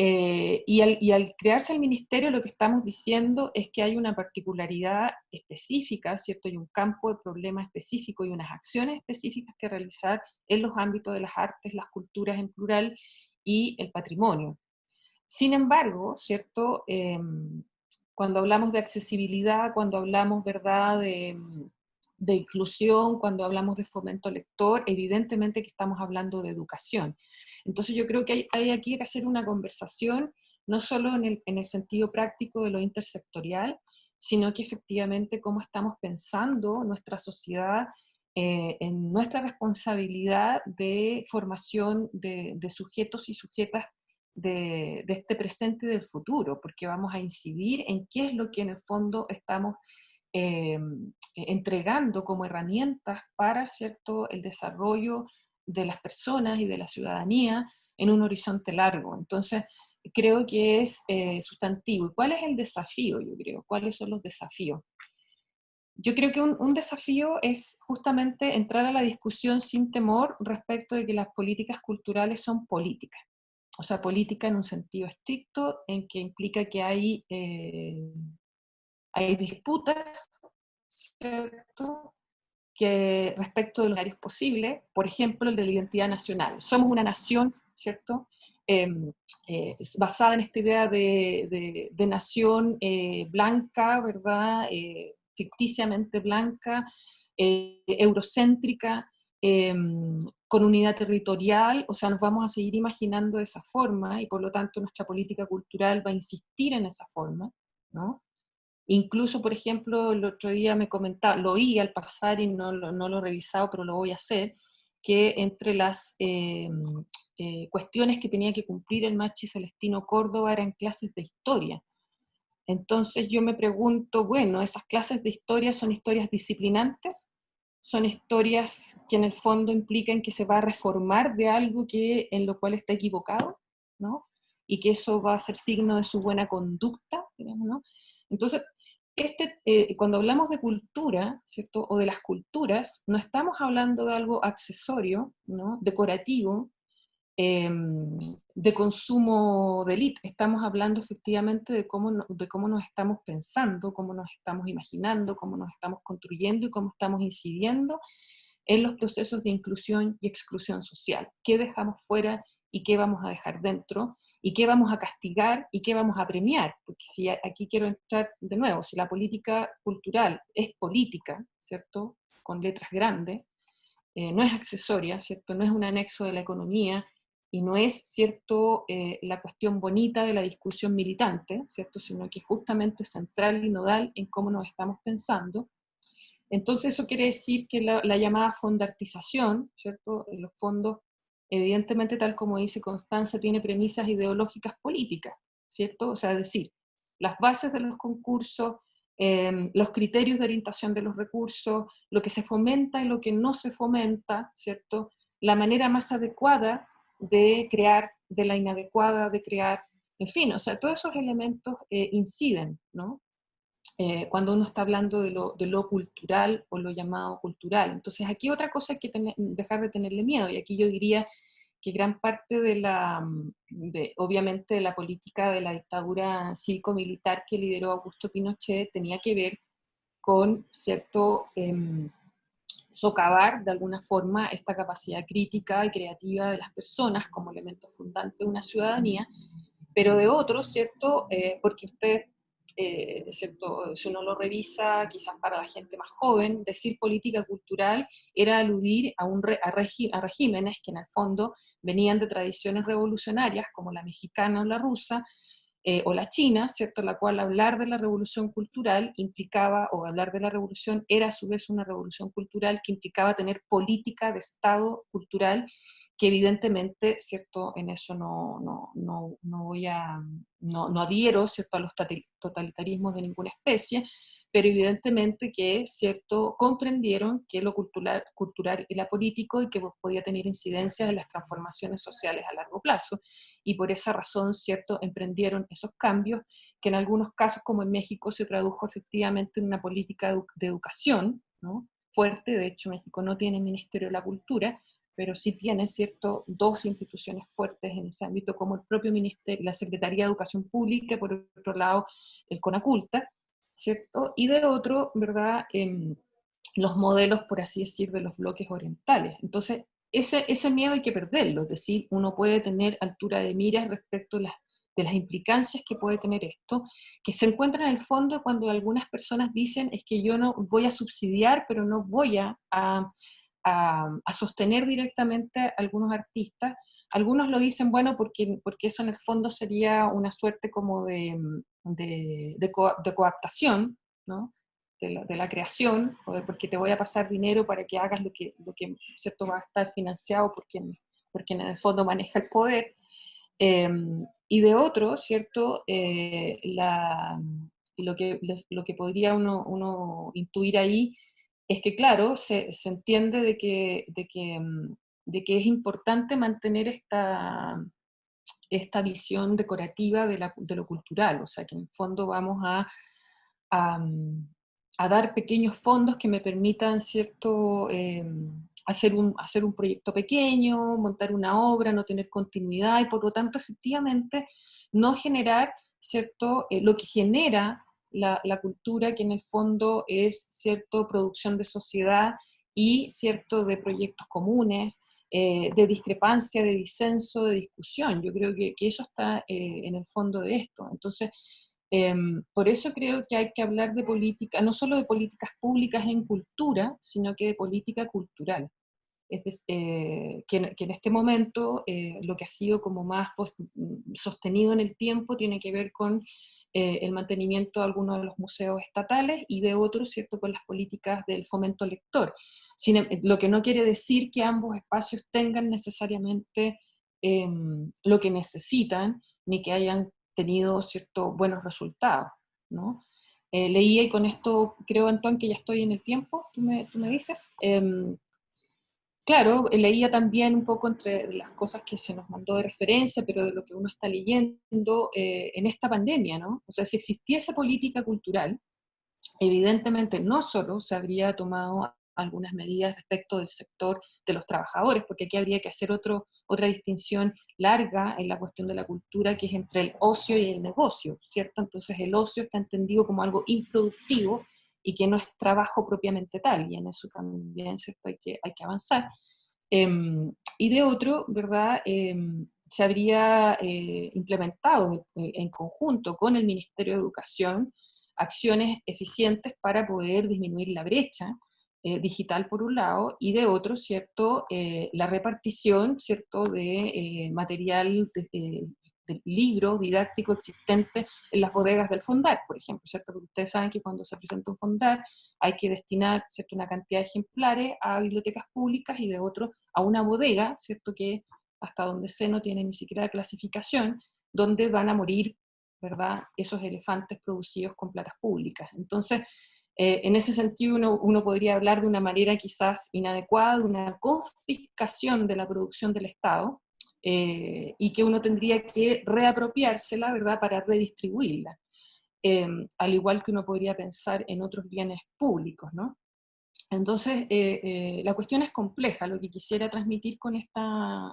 S3: y al crearse el ministerio lo que estamos diciendo es que hay una particularidad específica, ¿cierto? Y un campo de problema específico y unas acciones específicas que realizar en los ámbitos de las artes, las culturas en plural y el patrimonio. Sin embargo, ¿cierto? Cuando hablamos de accesibilidad, cuando hablamos, ¿verdad?, de inclusión, cuando hablamos de fomento lector, evidentemente que estamos hablando de educación. Entonces yo creo que hay aquí que hacer una conversación, no solo en el sentido práctico de lo intersectorial, sino que efectivamente cómo estamos pensando nuestra sociedad en nuestra responsabilidad de formación de sujetos y sujetas de este presente y del futuro, porque vamos a incidir en qué es lo que en el fondo estamos eh, entregando como herramientas para, ¿cierto?, el desarrollo de las personas y de la ciudadanía en un horizonte largo. Entonces, creo que es sustantivo. ¿Y cuál es el desafío, yo creo? ¿Cuáles son los desafíos? Yo creo que un desafío es justamente entrar a la discusión sin temor respecto de que las políticas culturales son políticas. O sea, política en un sentido estricto, en que implica que hay disputas, ¿cierto?, que respecto de los horarios posibles, por ejemplo, el de la identidad nacional. Somos una nación, ¿cierto?, basada en esta idea de nación blanca, ¿verdad?, ficticiamente blanca, eurocéntrica, eh, con unidad territorial, o sea, nos vamos a seguir imaginando de esa forma, y por lo tanto nuestra política cultural va a insistir en esa forma, ¿no? Incluso, por ejemplo, el otro día me comentaba, lo oí al pasar y no lo he revisado, pero lo voy a hacer, que entre las cuestiones que tenía que cumplir el Machi Celestino Córdoba eran clases de historia. Entonces yo me pregunto, bueno, ¿esas clases de historia son historias disciplinantes? ¿Son historias que en el fondo implican que se va a reformar de algo en lo cual está equivocado, ¿no? Y que eso va a ser signo de su buena conducta, digamos, ¿no? Entonces, cuando hablamos de cultura, ¿cierto?, o de las culturas, no estamos hablando de algo accesorio, ¿no?, decorativo, eh, de consumo de élite. Estamos hablando efectivamente de cómo nos estamos pensando, cómo nos estamos imaginando, cómo nos estamos construyendo y cómo estamos incidiendo en los procesos de inclusión y exclusión social. ¿Qué dejamos fuera y qué vamos a dejar dentro? ¿Y qué vamos a castigar y qué vamos a premiar? Porque si aquí quiero entrar de nuevo, si la política cultural es política, ¿cierto?, con letras grandes, no es accesoria, ¿cierto?, no es un anexo de la economía, y no es, ¿cierto?, la cuestión bonita de la discusión militante, ¿cierto?, sino que es justamente central y nodal en cómo nos estamos pensando. Entonces eso quiere decir que la llamada fondartización, ¿cierto?, en los fondos, evidentemente, tal como dice Constanza, tiene premisas ideológicas políticas, ¿cierto? O sea, es decir, las bases de los concursos, los criterios de orientación de los recursos, lo que se fomenta y lo que no se fomenta, ¿cierto? La manera más adecuada de crear, de la inadecuada de crear, en fin, o sea, todos esos elementos inciden, ¿no? Cuando uno está hablando de lo cultural o lo llamado cultural. Entonces aquí otra cosa hay que dejar de tenerle miedo, y aquí yo diría que gran parte obviamente, de la política de la dictadura cívico-militar que lideró Augusto Pinochet tenía que ver con, ¿cierto?, socavar de alguna forma esta capacidad crítica y creativa de las personas como elemento fundante de una ciudadanía, pero de otros, ¿cierto? Porque usted, ¿cierto?, si uno lo revisa, quizás para la gente más joven, decir política cultural era aludir a regímenes que en el fondo venían de tradiciones revolucionarias, como la mexicana o la rusa, o la china, ¿cierto?, la cual hablar de la revolución cultural implicaba, o hablar de la revolución era a su vez una revolución cultural que implicaba tener política de Estado cultural que evidentemente, ¿cierto? En eso no adhiero, ¿cierto?, a los totalitarismos de ninguna especie, pero evidentemente que, ¿cierto?, comprendieron que lo cultural era político y que podía tener incidencias en las transformaciones sociales a largo plazo, y por esa razón, ¿cierto?, emprendieron esos cambios, que en algunos casos, como en México, se tradujo efectivamente en una política de educación, ¿no?, fuerte. De hecho, México no tiene Ministerio de la Cultura, pero sí tiene, ¿cierto?, dos instituciones fuertes en ese ámbito, como el propio Ministerio, la Secretaría de Educación Pública, y por otro lado, el CONACULTA, ¿cierto? Y de otro, ¿verdad?, los modelos, por así decir, de los bloques orientales. Entonces, ese miedo hay que perderlo, es decir, uno puede tener altura de miras respecto de las implicancias que puede tener esto, que se encuentra en el fondo cuando algunas personas dicen, es que yo no voy a subsidiar, pero no voy a sostener directamente a algunos artistas. Algunos lo dicen, bueno, porque eso en el fondo sería una suerte como de coaptación, ¿no?, de la creación, porque te voy a pasar dinero para que hagas lo que ¿cierto?, va a estar financiado por quien en el fondo maneja el poder. Y de otro, ¿cierto?, lo que podría uno intuir ahí es que, claro, se entiende de que es importante mantener esta visión decorativa de lo cultural, o sea, que en el fondo vamos a, mm, a dar pequeños fondos que me permitan, ¿cierto?, hacer un proyecto pequeño, montar una obra, no tener continuidad, y por lo tanto, efectivamente, no generar, ¿cierto?, lo que genera la cultura, que en el fondo es, ¿cierto?, producción de sociedad y, ¿cierto?, de proyectos comunes, de discrepancia, de disenso, de discusión. Yo creo que eso está en el fondo de esto. Entonces, por eso creo que hay que hablar de política, no solo de políticas públicas en cultura, sino que de política cultural. Que en este momento lo que ha sido como más sostenido en el tiempo tiene que ver con el mantenimiento de algunos de los museos estatales, y de otros, ¿cierto?, con las políticas del fomento lector. Lo que no quiere decir que ambos espacios tengan necesariamente lo que necesitan, ni que hayan tenido, ¿cierto?, buenos resultados, ¿no? Leía, y con esto creo, Antoine, que ya estoy en el tiempo, tú me dices. Claro, leía también un poco entre las cosas que se nos mandó de referencia, pero de lo que uno está leyendo en esta pandemia, ¿no? O sea, si existiese política cultural, evidentemente no solo se habría tomado algunas medidas respecto del sector de los trabajadores, porque aquí habría que hacer otra distinción larga en la cuestión de la cultura, que es entre el ocio y el negocio, ¿cierto? Entonces el ocio está entendido como algo improductivo y que no es trabajo propiamente tal, y en eso también, ¿cierto?, hay que avanzar. Y de otro, ¿verdad?, se habría implementado en conjunto con el Ministerio de Educación acciones eficientes para poder disminuir la brecha digital, por un lado, y de otro, ¿cierto?, la repartición, ¿cierto?, de material de libro didáctico existente en las bodegas del Fondar, por ejemplo, ¿cierto? Porque ustedes saben que cuando se presenta un Fondar hay que destinar, ¿cierto?, una cantidad de ejemplares a bibliotecas públicas, y de otro a una bodega, ¿cierto?, que hasta donde sé no tiene ni siquiera clasificación, donde van a morir, ¿verdad?, esos elefantes producidos con platas públicas. Entonces, en ese sentido uno podría hablar de una manera quizás inadecuada, de una confiscación de la producción del Estado, y que uno tendría que reapropiársela, ¿verdad?, para redistribuirla. Al igual que uno podría pensar en otros bienes públicos, ¿no? Entonces, la cuestión es compleja. Lo que quisiera transmitir con esta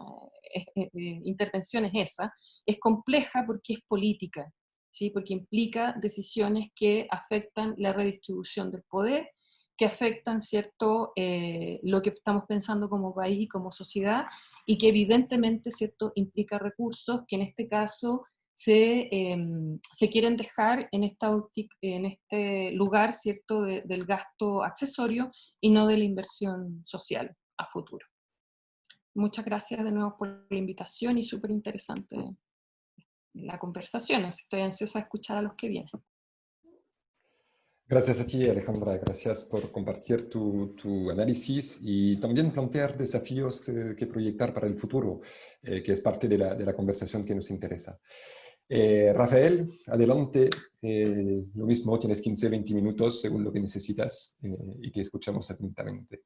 S3: intervención es esa. Es compleja porque es política, ¿sí? Porque implica decisiones que afectan la redistribución del poder, que afectan, ¿cierto?, lo que estamos pensando como país y como sociedad, y que evidentemente, ¿cierto?, implica recursos que en este caso se quieren dejar en este lugar, ¿cierto?, del gasto accesorio y no de la inversión social a futuro. Muchas gracias de nuevo por la invitación, y súper interesante la conversación. Estoy ansiosa de escuchar a los que vienen.
S1: Gracias a ti, Alejandra. Gracias por compartir tu análisis y también plantear desafíos que proyectar para el futuro, que es parte de la conversación que nos interesa. Rafael, adelante. Lo mismo, tienes 15-20 minutos según lo que necesitas y te escuchamos atentamente.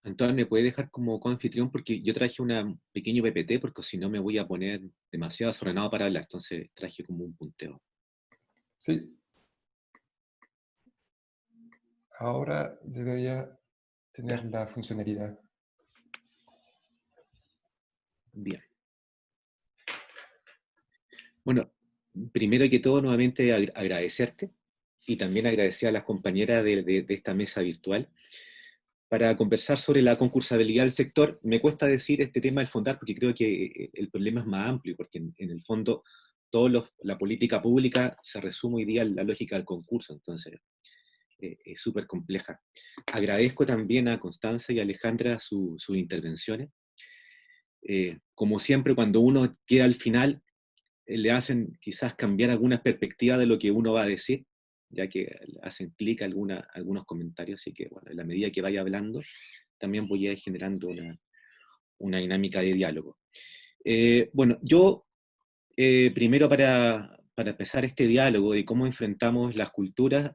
S4: Entonces, ¿me puede dejar como coanfitrión? Porque yo traje un pequeño PPT, porque si no me voy a poner demasiado desordenado para hablar. Entonces, traje como un punteo.
S1: Sí. Ahora debería tener la funcionalidad.
S4: Bien. Bueno, primero que todo, nuevamente agradecerte y también agradecer a las compañeras de esta mesa virtual para conversar sobre la concursabilidad del sector. Me cuesta decir este tema del fondar porque creo que el problema es más amplio, porque en el fondo la política pública se resume hoy día en la lógica del concurso, entonces es súper compleja. Agradezco también a Constanza y a Alejandra sus intervenciones. Como siempre, cuando uno queda al final, le hacen quizás cambiar algunas perspectivas de lo que uno va a decir, ya que hacen clic algunos comentarios, así que bueno, en la medida que vaya hablando, también voy a ir generando una dinámica de diálogo. Bueno, yo primero para empezar este diálogo de cómo enfrentamos las culturas,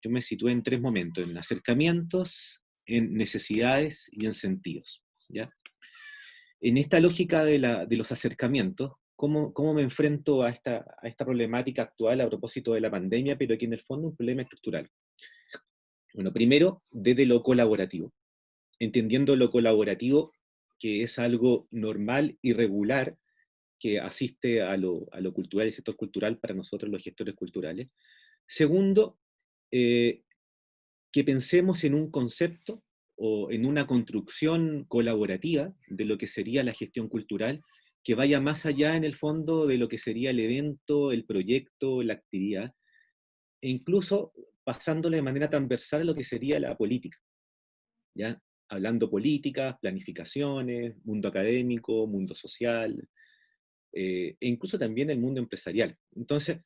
S4: yo me situé en tres momentos: en acercamientos, en necesidades y en sentidos, ¿ya? En esta lógica de los acercamientos, ¿cómo me enfrento a esta problemática actual a propósito de la pandemia, pero que en el fondo es un problema estructural? Bueno, primero, desde lo colaborativo, entendiendo lo colaborativo que es algo normal y regular que asiste a lo cultural y sector cultural para nosotros los gestores culturales. Segundo, que pensemos en un concepto o en una construcción colaborativa de lo que sería la gestión cultural, que vaya más allá en el fondo de lo que sería el evento, el proyecto, la actividad, e incluso pasándole de manera transversal a lo que sería la política, ¿ya? Hablando políticas, planificaciones, mundo académico, mundo social, e incluso también el mundo empresarial. Entonces,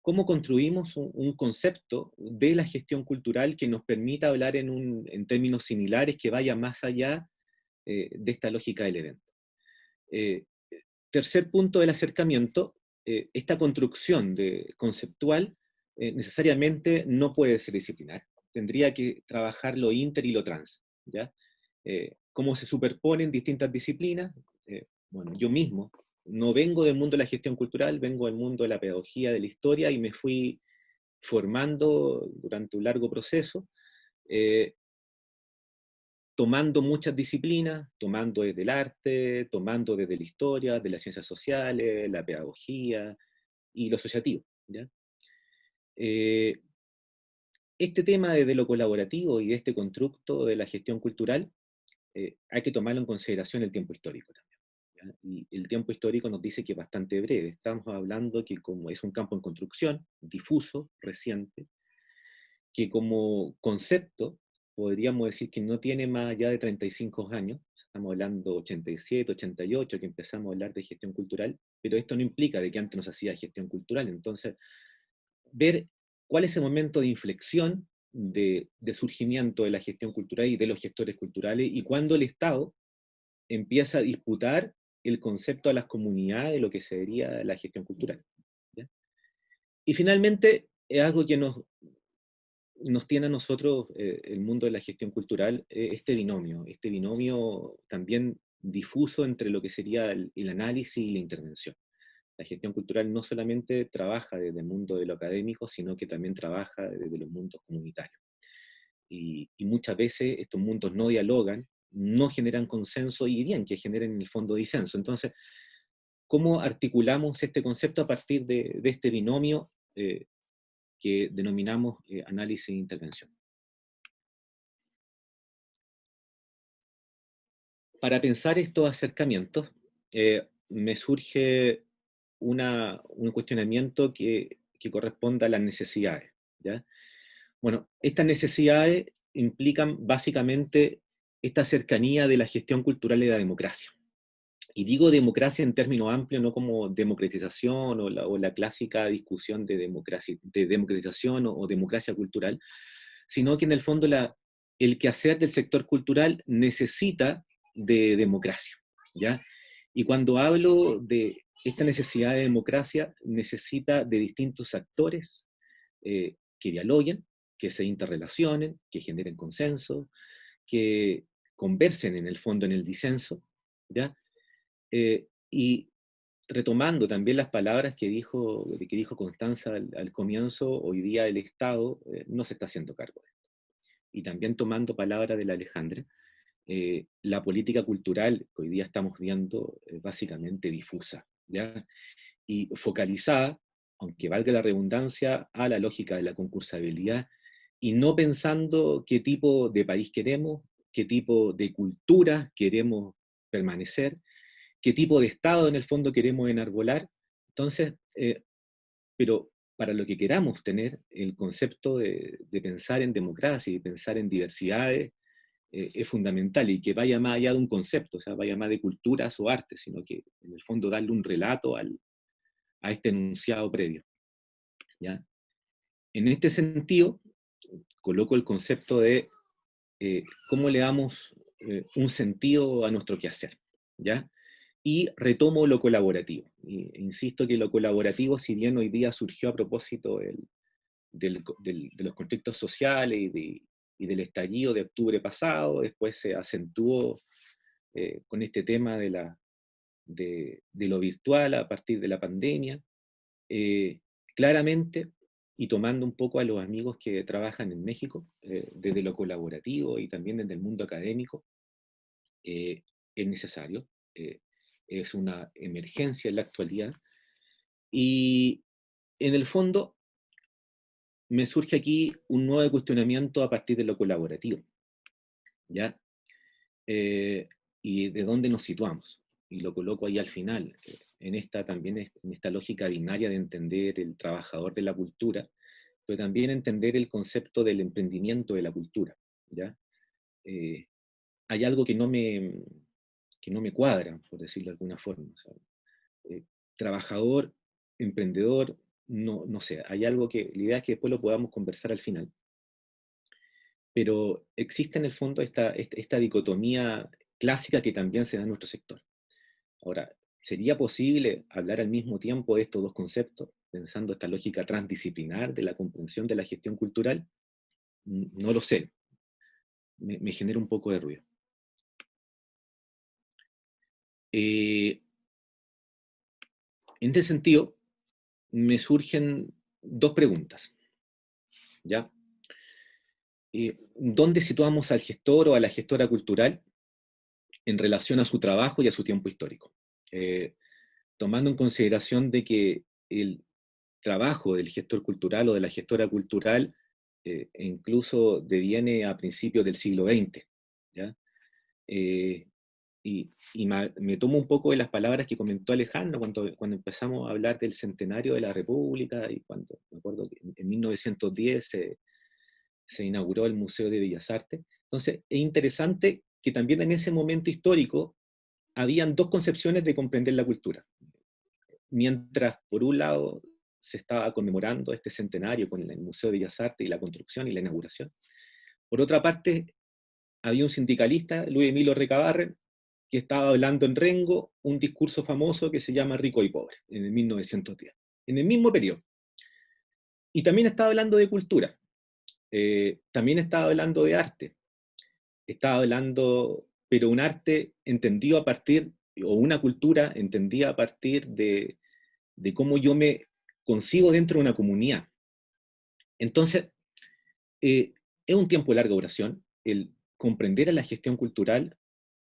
S4: ¿cómo construimos un concepto de la gestión cultural que nos permita hablar en términos similares, que vaya más allá de esta lógica del evento? Eh, Tercer punto del acercamiento, esta construcción conceptual necesariamente no puede ser disciplinar. Tendría que trabajar lo inter y lo trans, ¿ya? ¿Cómo se superponen distintas disciplinas? Bueno, yo mismo no vengo del mundo de la gestión cultural, vengo del mundo de la pedagogía, de la historia, y me fui formando durante un largo proceso, eh, tomando muchas disciplinas, tomando desde el arte, tomando desde la historia, de las ciencias sociales, la pedagogía y lo asociativo, ¿ya? Eh, este tema de lo colaborativo y de este constructo de la gestión cultural, hay que tomarlo en consideración el tiempo histórico también, ¿ya? Y el tiempo histórico nos dice que es bastante breve. Estamos hablando que como es un campo en construcción, difuso, reciente, que como concepto podríamos decir que no tiene más allá de 35 años, estamos hablando 87, 88, que empezamos a hablar de gestión cultural, pero esto no implica de que antes no se hacía gestión cultural. Entonces, ver cuál es el momento de inflexión de surgimiento de la gestión cultural y de los gestores culturales, y cuándo el Estado empieza a disputar el concepto a las comunidades de lo que sería la gestión cultural, ¿ya? Y finalmente, es algo que nos tiene a nosotros, el mundo de la gestión cultural, este binomio también difuso entre lo que sería el análisis y la intervención. La gestión cultural no solamente trabaja desde el mundo de lo académico, sino que también trabaja desde los mundos comunitarios. Y muchas veces estos mundos no dialogan, no generan consenso, y bien que generen en el fondo disenso. Entonces, ¿cómo articulamos este concepto a partir de este binomio que denominamos análisis e intervención? Para pensar estos acercamientos, me surge un cuestionamiento que corresponde a las necesidades, ¿ya? Bueno, estas necesidades implican básicamente esta cercanía de la gestión cultural y la democracia. Y digo democracia en términos amplios, no como democratización o la clásica discusión de democratización o democracia cultural, sino que en el fondo el quehacer del sector cultural necesita de democracia, ¿ya? Y cuando hablo de esta necesidad de democracia, necesita de distintos actores que dialoguen, que se interrelacionen, que generen consenso, que conversen en el fondo en el disenso, ¿ya? Y retomando también las palabras que dijo Constanza al comienzo, hoy día el Estado no se está haciendo cargo de esto. Y también tomando palabras de la Alejandra, la política cultural que hoy día estamos viendo es básicamente difusa, ¿ya? Y focalizada, aunque valga la redundancia, a la lógica de la concursabilidad, y no pensando qué tipo de país queremos, qué tipo de cultura queremos permanecer, qué tipo de Estado en el fondo queremos enarbolar. Entonces, pero para lo que queramos tener, el concepto de pensar en democracia y pensar en diversidades es fundamental, y que vaya más allá de un concepto, o sea, vaya más de culturas o artes, sino que en el fondo darle un relato a este enunciado previo, ¿ya? En este sentido, coloco el concepto de cómo le damos un sentido a nuestro quehacer, ¿ya? Y retomo lo colaborativo. Insisto que lo colaborativo, si bien hoy día surgió a propósito de los conflictos sociales y del estallido de octubre pasado, después se acentuó con este tema de lo virtual a partir de la pandemia, claramente, y tomando un poco a los amigos que trabajan en México, desde lo colaborativo y también desde el mundo académico, es necesario, es una emergencia en la actualidad, y en el fondo me surge aquí un nuevo cuestionamiento a partir de lo colaborativo, ¿ya? Y de dónde nos situamos, y lo coloco ahí al final, también en esta lógica binaria de entender el trabajador de la cultura, pero también entender el concepto del emprendimiento de la cultura, ¿ya? Hay algo que no me cuadra, por decirlo de alguna forma. O sea, trabajador, emprendedor, no sé, hay algo que, la idea es que después lo podamos conversar al final. Pero existe en el fondo esta dicotomía clásica que también se da en nuestro sector. Ahora, ¿sería posible hablar al mismo tiempo de estos dos conceptos, pensando esta lógica transdisciplinar de la comprensión de la gestión cultural? No lo sé, me genera un poco de ruido. En este sentido, me surgen dos preguntas, ¿ya? ¿Dónde situamos al gestor o a la gestora cultural en relación a su trabajo y a su tiempo histórico? Tomando en consideración de que el trabajo del gestor cultural o de la gestora cultural incluso deviene a principios del siglo XX, ¿ya? Me tomo un poco de las palabras que comentó Alejandro cuando empezamos a hablar del centenario de la República, y cuando, me acuerdo que en 1910 se inauguró el Museo de Bellas Artes. Entonces, es interesante que también en ese momento histórico habían dos concepciones de comprender la cultura. Mientras, por un lado, se estaba conmemorando este centenario con el Museo de Bellas Artes y la construcción y la inauguración, por otra parte, había un sindicalista, Luis Emilio Recabarren, que estaba hablando en Rengo un discurso famoso que se llama Rico y Pobre, en el 1910, en el mismo periodo. Y también estaba hablando de cultura, también estaba hablando de arte, estaba hablando, pero un arte entendido a partir, o una cultura entendida a partir de cómo yo me concibo dentro de una comunidad. Entonces, es un tiempo de larga duración. El comprender a la gestión cultural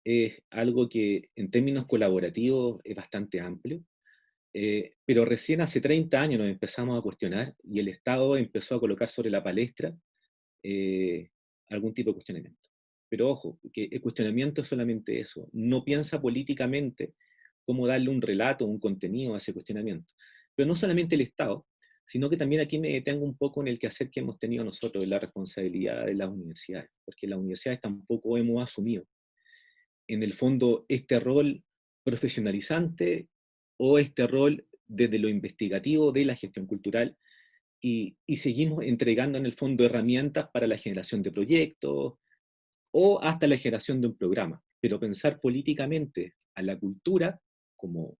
S4: es algo que en términos colaborativos es bastante amplio, pero recién hace 30 años nos empezamos a cuestionar y el Estado empezó a colocar sobre la palestra algún tipo de cuestionamiento. Pero ojo, que el cuestionamiento es solamente eso, no piensa políticamente cómo darle un relato, un contenido a ese cuestionamiento. Pero no solamente el Estado, sino que también aquí me detengo un poco en el quehacer que hemos tenido nosotros, en la responsabilidad de las universidades, porque las universidades tampoco hemos asumido en el fondo este rol profesionalizante o este rol desde lo investigativo de la gestión cultural, y seguimos entregando en el fondo herramientas para la generación de proyectos o hasta la generación de un programa. Pero pensar políticamente a la cultura como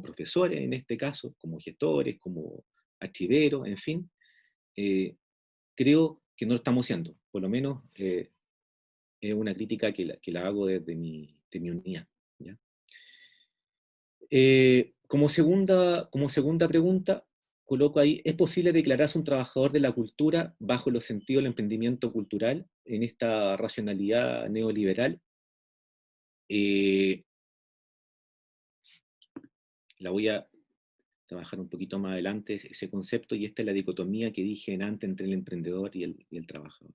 S4: profesores en este caso, como gestores, como archiveros, en fin, creo que no lo estamos haciendo. Por lo menos es una crítica que la hago desde mi unidad, ¿ya? Como segunda pregunta, coloco ahí: ¿es posible declararse un trabajador de la cultura bajo los sentidos del emprendimiento cultural en esta racionalidad neoliberal? La voy a trabajar un poquito más adelante, ese concepto, y esta es la dicotomía que dije antes entre el emprendedor y el trabajador.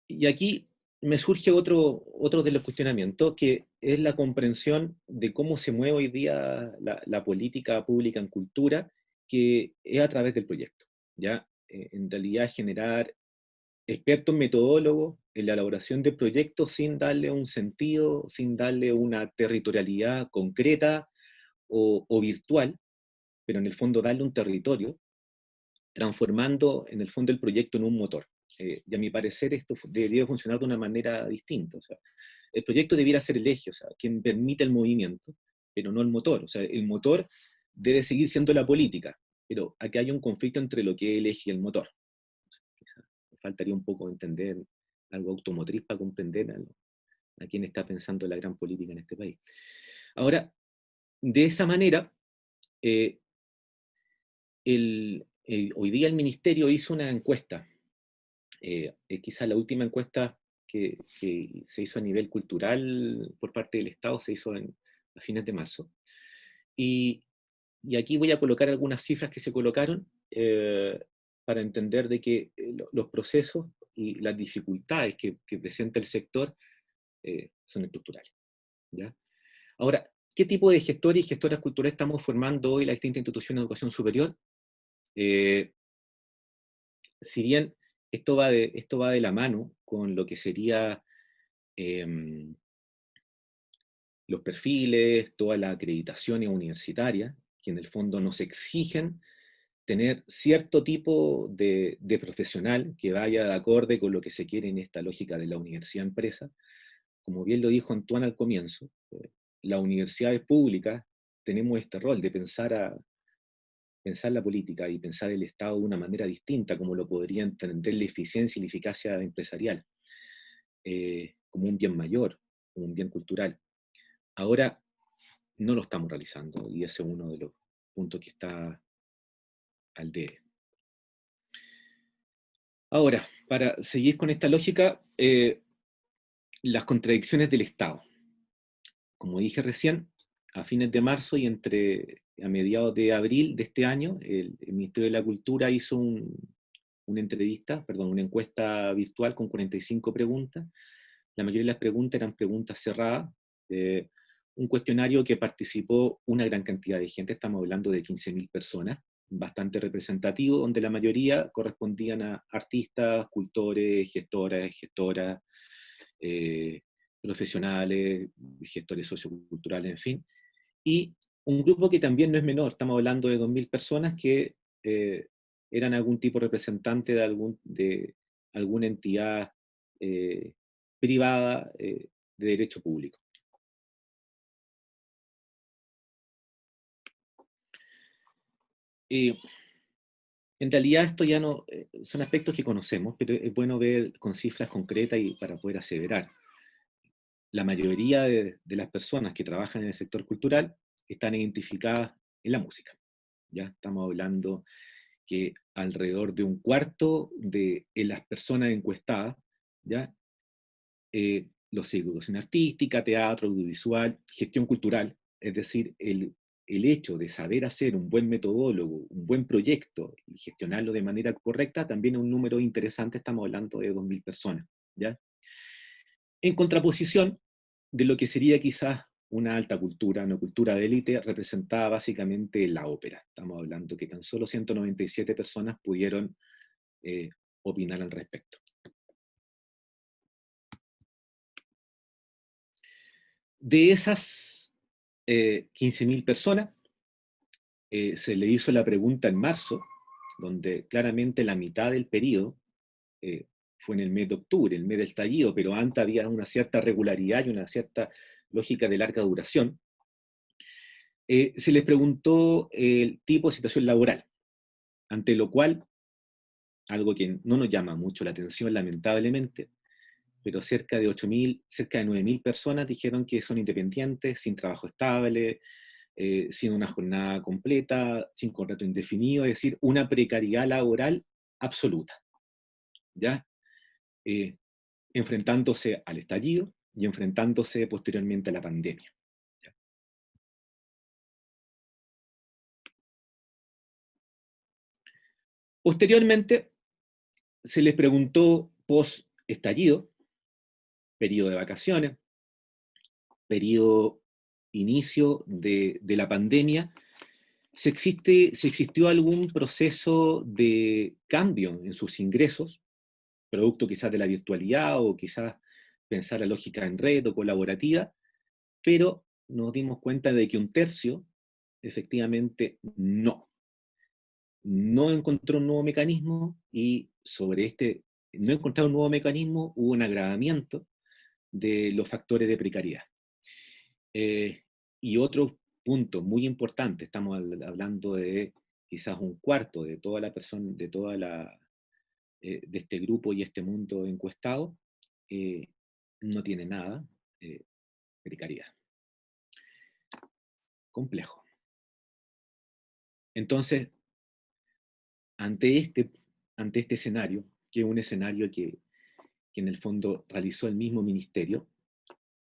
S4: Y aquí me surge otro de los cuestionamientos, que es la comprensión de cómo se mueve hoy día la política pública en cultura, que es a través del proyecto, ¿ya? En realidad generar expertos metodólogos en la elaboración de proyectos sin darle un sentido, sin darle una territorialidad concreta o virtual, pero en el fondo darle un territorio, transformando en el fondo el proyecto en un motor. Y a mi parecer esto debería funcionar de una manera distinta. O sea, el proyecto debiera ser el eje, o sea, quien permite el movimiento, pero no el motor. O sea, el motor debe seguir siendo la política, pero aquí hay un conflicto entre lo que es el eje y el motor. O sea, me faltaría un poco entender algo automotriz para comprender a quién está pensando la gran política en este país. Ahora, de esa manera, hoy día el ministerio hizo una encuesta, quizá la última encuesta que se hizo a nivel cultural por parte del Estado se hizo a fines de marzo, y aquí voy a colocar algunas cifras que se colocaron para entender de que los procesos y las dificultades que presenta el sector son estructurales, ¿ya? Ahora, ¿qué tipo de gestores y gestoras culturales estamos formando hoy las distintas instituciones de educación superior? Si bien esto va de la mano con lo que sería los perfiles, toda la acreditación universitaria, que en el fondo nos exigen tener cierto tipo de profesional que vaya de acorde con lo que se quiere en esta lógica de la universidad-empresa. Como bien lo dijo Antoine al comienzo, las universidades públicas tenemos este rol de pensar la política y pensar el Estado de una manera distinta, como lo podría entender la eficiencia y la eficacia empresarial, como un bien mayor, como un bien cultural. Ahora no lo estamos realizando, y ese es uno de los puntos que está al debe. Ahora, para seguir con esta lógica, las contradicciones del Estado. Como dije recién, a fines de marzo y a mediados de abril de este año, el Ministerio de la Cultura hizo una encuesta virtual con 45 preguntas. La mayoría de las preguntas eran preguntas cerradas, un cuestionario que participó una gran cantidad de gente, estamos hablando de 15.000 personas, bastante representativo, donde la mayoría correspondían a artistas, cultores, gestoras, profesionales, gestores socioculturales, en fin. Y un grupo que también no es menor, estamos hablando de 2.000 personas que eran algún tipo de representante de alguna entidad privada de derecho público. En realidad esto ya no, son aspectos que conocemos, pero es bueno ver con cifras concretas y para poder aseverar. La mayoría de las personas que trabajan en el sector cultural están identificadas en la música. Ya estamos hablando que alrededor de un cuarto de las personas encuestadas, ¿ya? Lo sé, educación artística, teatro, audiovisual, gestión cultural, es decir, el hecho de saber hacer un buen metodólogo, un buen proyecto y gestionarlo de manera correcta, también es un número interesante, estamos hablando de 2.000 personas, ¿ya? En contraposición de lo que sería quizás una alta cultura, una cultura de élite, representada básicamente la ópera. Estamos hablando que tan solo 197 personas pudieron opinar al respecto. De esas 15.000 personas, se le hizo la pregunta en marzo, donde claramente la mitad del periodo fue en el mes de octubre, el mes del estallido, pero antes había una cierta regularidad y una cierta lógica de larga duración. Se les preguntó el tipo de situación laboral, ante lo cual, algo que no nos llama mucho la atención lamentablemente, pero cerca de 8.000, cerca de 9.000 personas dijeron que son independientes, sin trabajo estable, sin una jornada completa, sin contrato indefinido, es decir, una precariedad laboral absoluta, ¿ya? Enfrentándose al estallido y enfrentándose posteriormente a la pandemia. ¿Ya? Posteriormente, se les preguntó post-estallido, periodo de vacaciones, periodo inicio de la pandemia, si existió algún proceso de cambio en sus ingresos, producto quizás de la virtualidad o quizás pensar la lógica en red o colaborativa, pero nos dimos cuenta de que un tercio, efectivamente, no encontró un nuevo mecanismo y sobre este no encontrar un nuevo mecanismo hubo un agravamiento de los factores de precariedad. Y otro punto muy importante, estamos hablando de quizás un cuarto de toda la persona, de este grupo y este mundo encuestado, no tiene nada, precariedad. Complejo. Entonces, ante este escenario, que es un escenario que en el fondo realizó el mismo ministerio,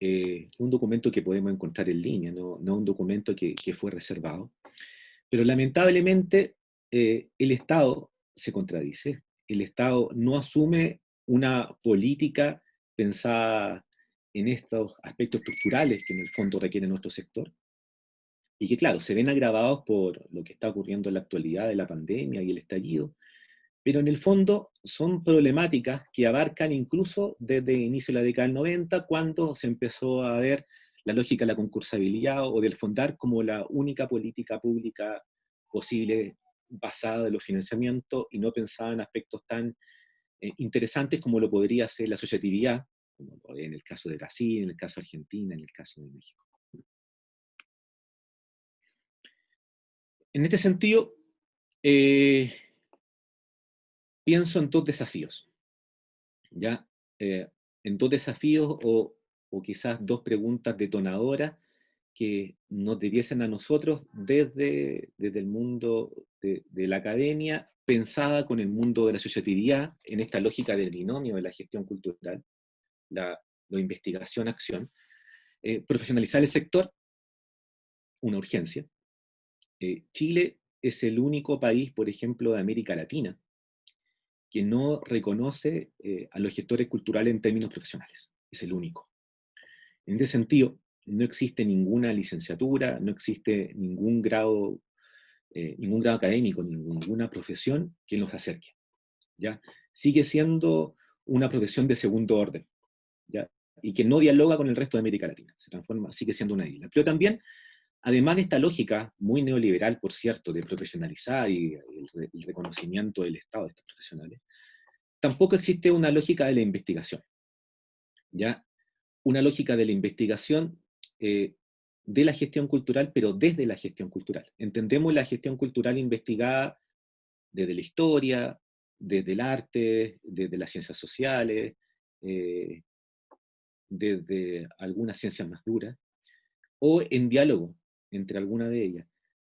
S4: un documento que podemos encontrar en línea, no un documento que fue reservado, pero lamentablemente el Estado se contradice, el Estado no asume una política pensada en estos aspectos estructurales que en el fondo requiere nuestro sector, y que claro, se ven agravados por lo que está ocurriendo en la actualidad de la pandemia y el estallido, pero en el fondo son problemáticas que abarcan incluso desde el inicio de la década del 90, cuando se empezó a ver la lógica de la concursabilidad o del fondar como la única política pública posible basada en los financiamientos y no pensada en aspectos tan interesantes como lo podría ser la asociatividad, como en el caso de Brasil, en el caso de Argentina, en el caso de México. En este sentido, pienso en dos desafíos, ¿ya? En dos desafíos o quizás dos preguntas detonadoras que nos debiesen a nosotros desde el mundo de la academia, pensada con el mundo de la asociatividad, en esta lógica del binomio de la gestión cultural, la investigación-acción, profesionalizar el sector, una urgencia. Chile es el único país, por ejemplo, de América Latina, que no reconoce a los gestores culturales en términos profesionales. Es el único. En ese sentido, no existe ninguna licenciatura, no existe ningún grado académico, ninguna profesión que nos acerque, ¿ya? Sigue siendo una profesión de segundo orden, ¿ya? Y que no dialoga con el resto de América Latina. Se transforma, sigue siendo una isla. Pero también, además de esta lógica, muy neoliberal, por cierto, de profesionalizar y el reconocimiento del Estado de estos profesionales, tampoco existe una lógica de la investigación, ¿ya? Una lógica de la investigación de la gestión cultural, pero desde la gestión cultural. Entendemos la gestión cultural investigada desde la historia, desde el arte, desde las ciencias sociales, desde algunas ciencias más duras, o en diálogo entre alguna de ellas.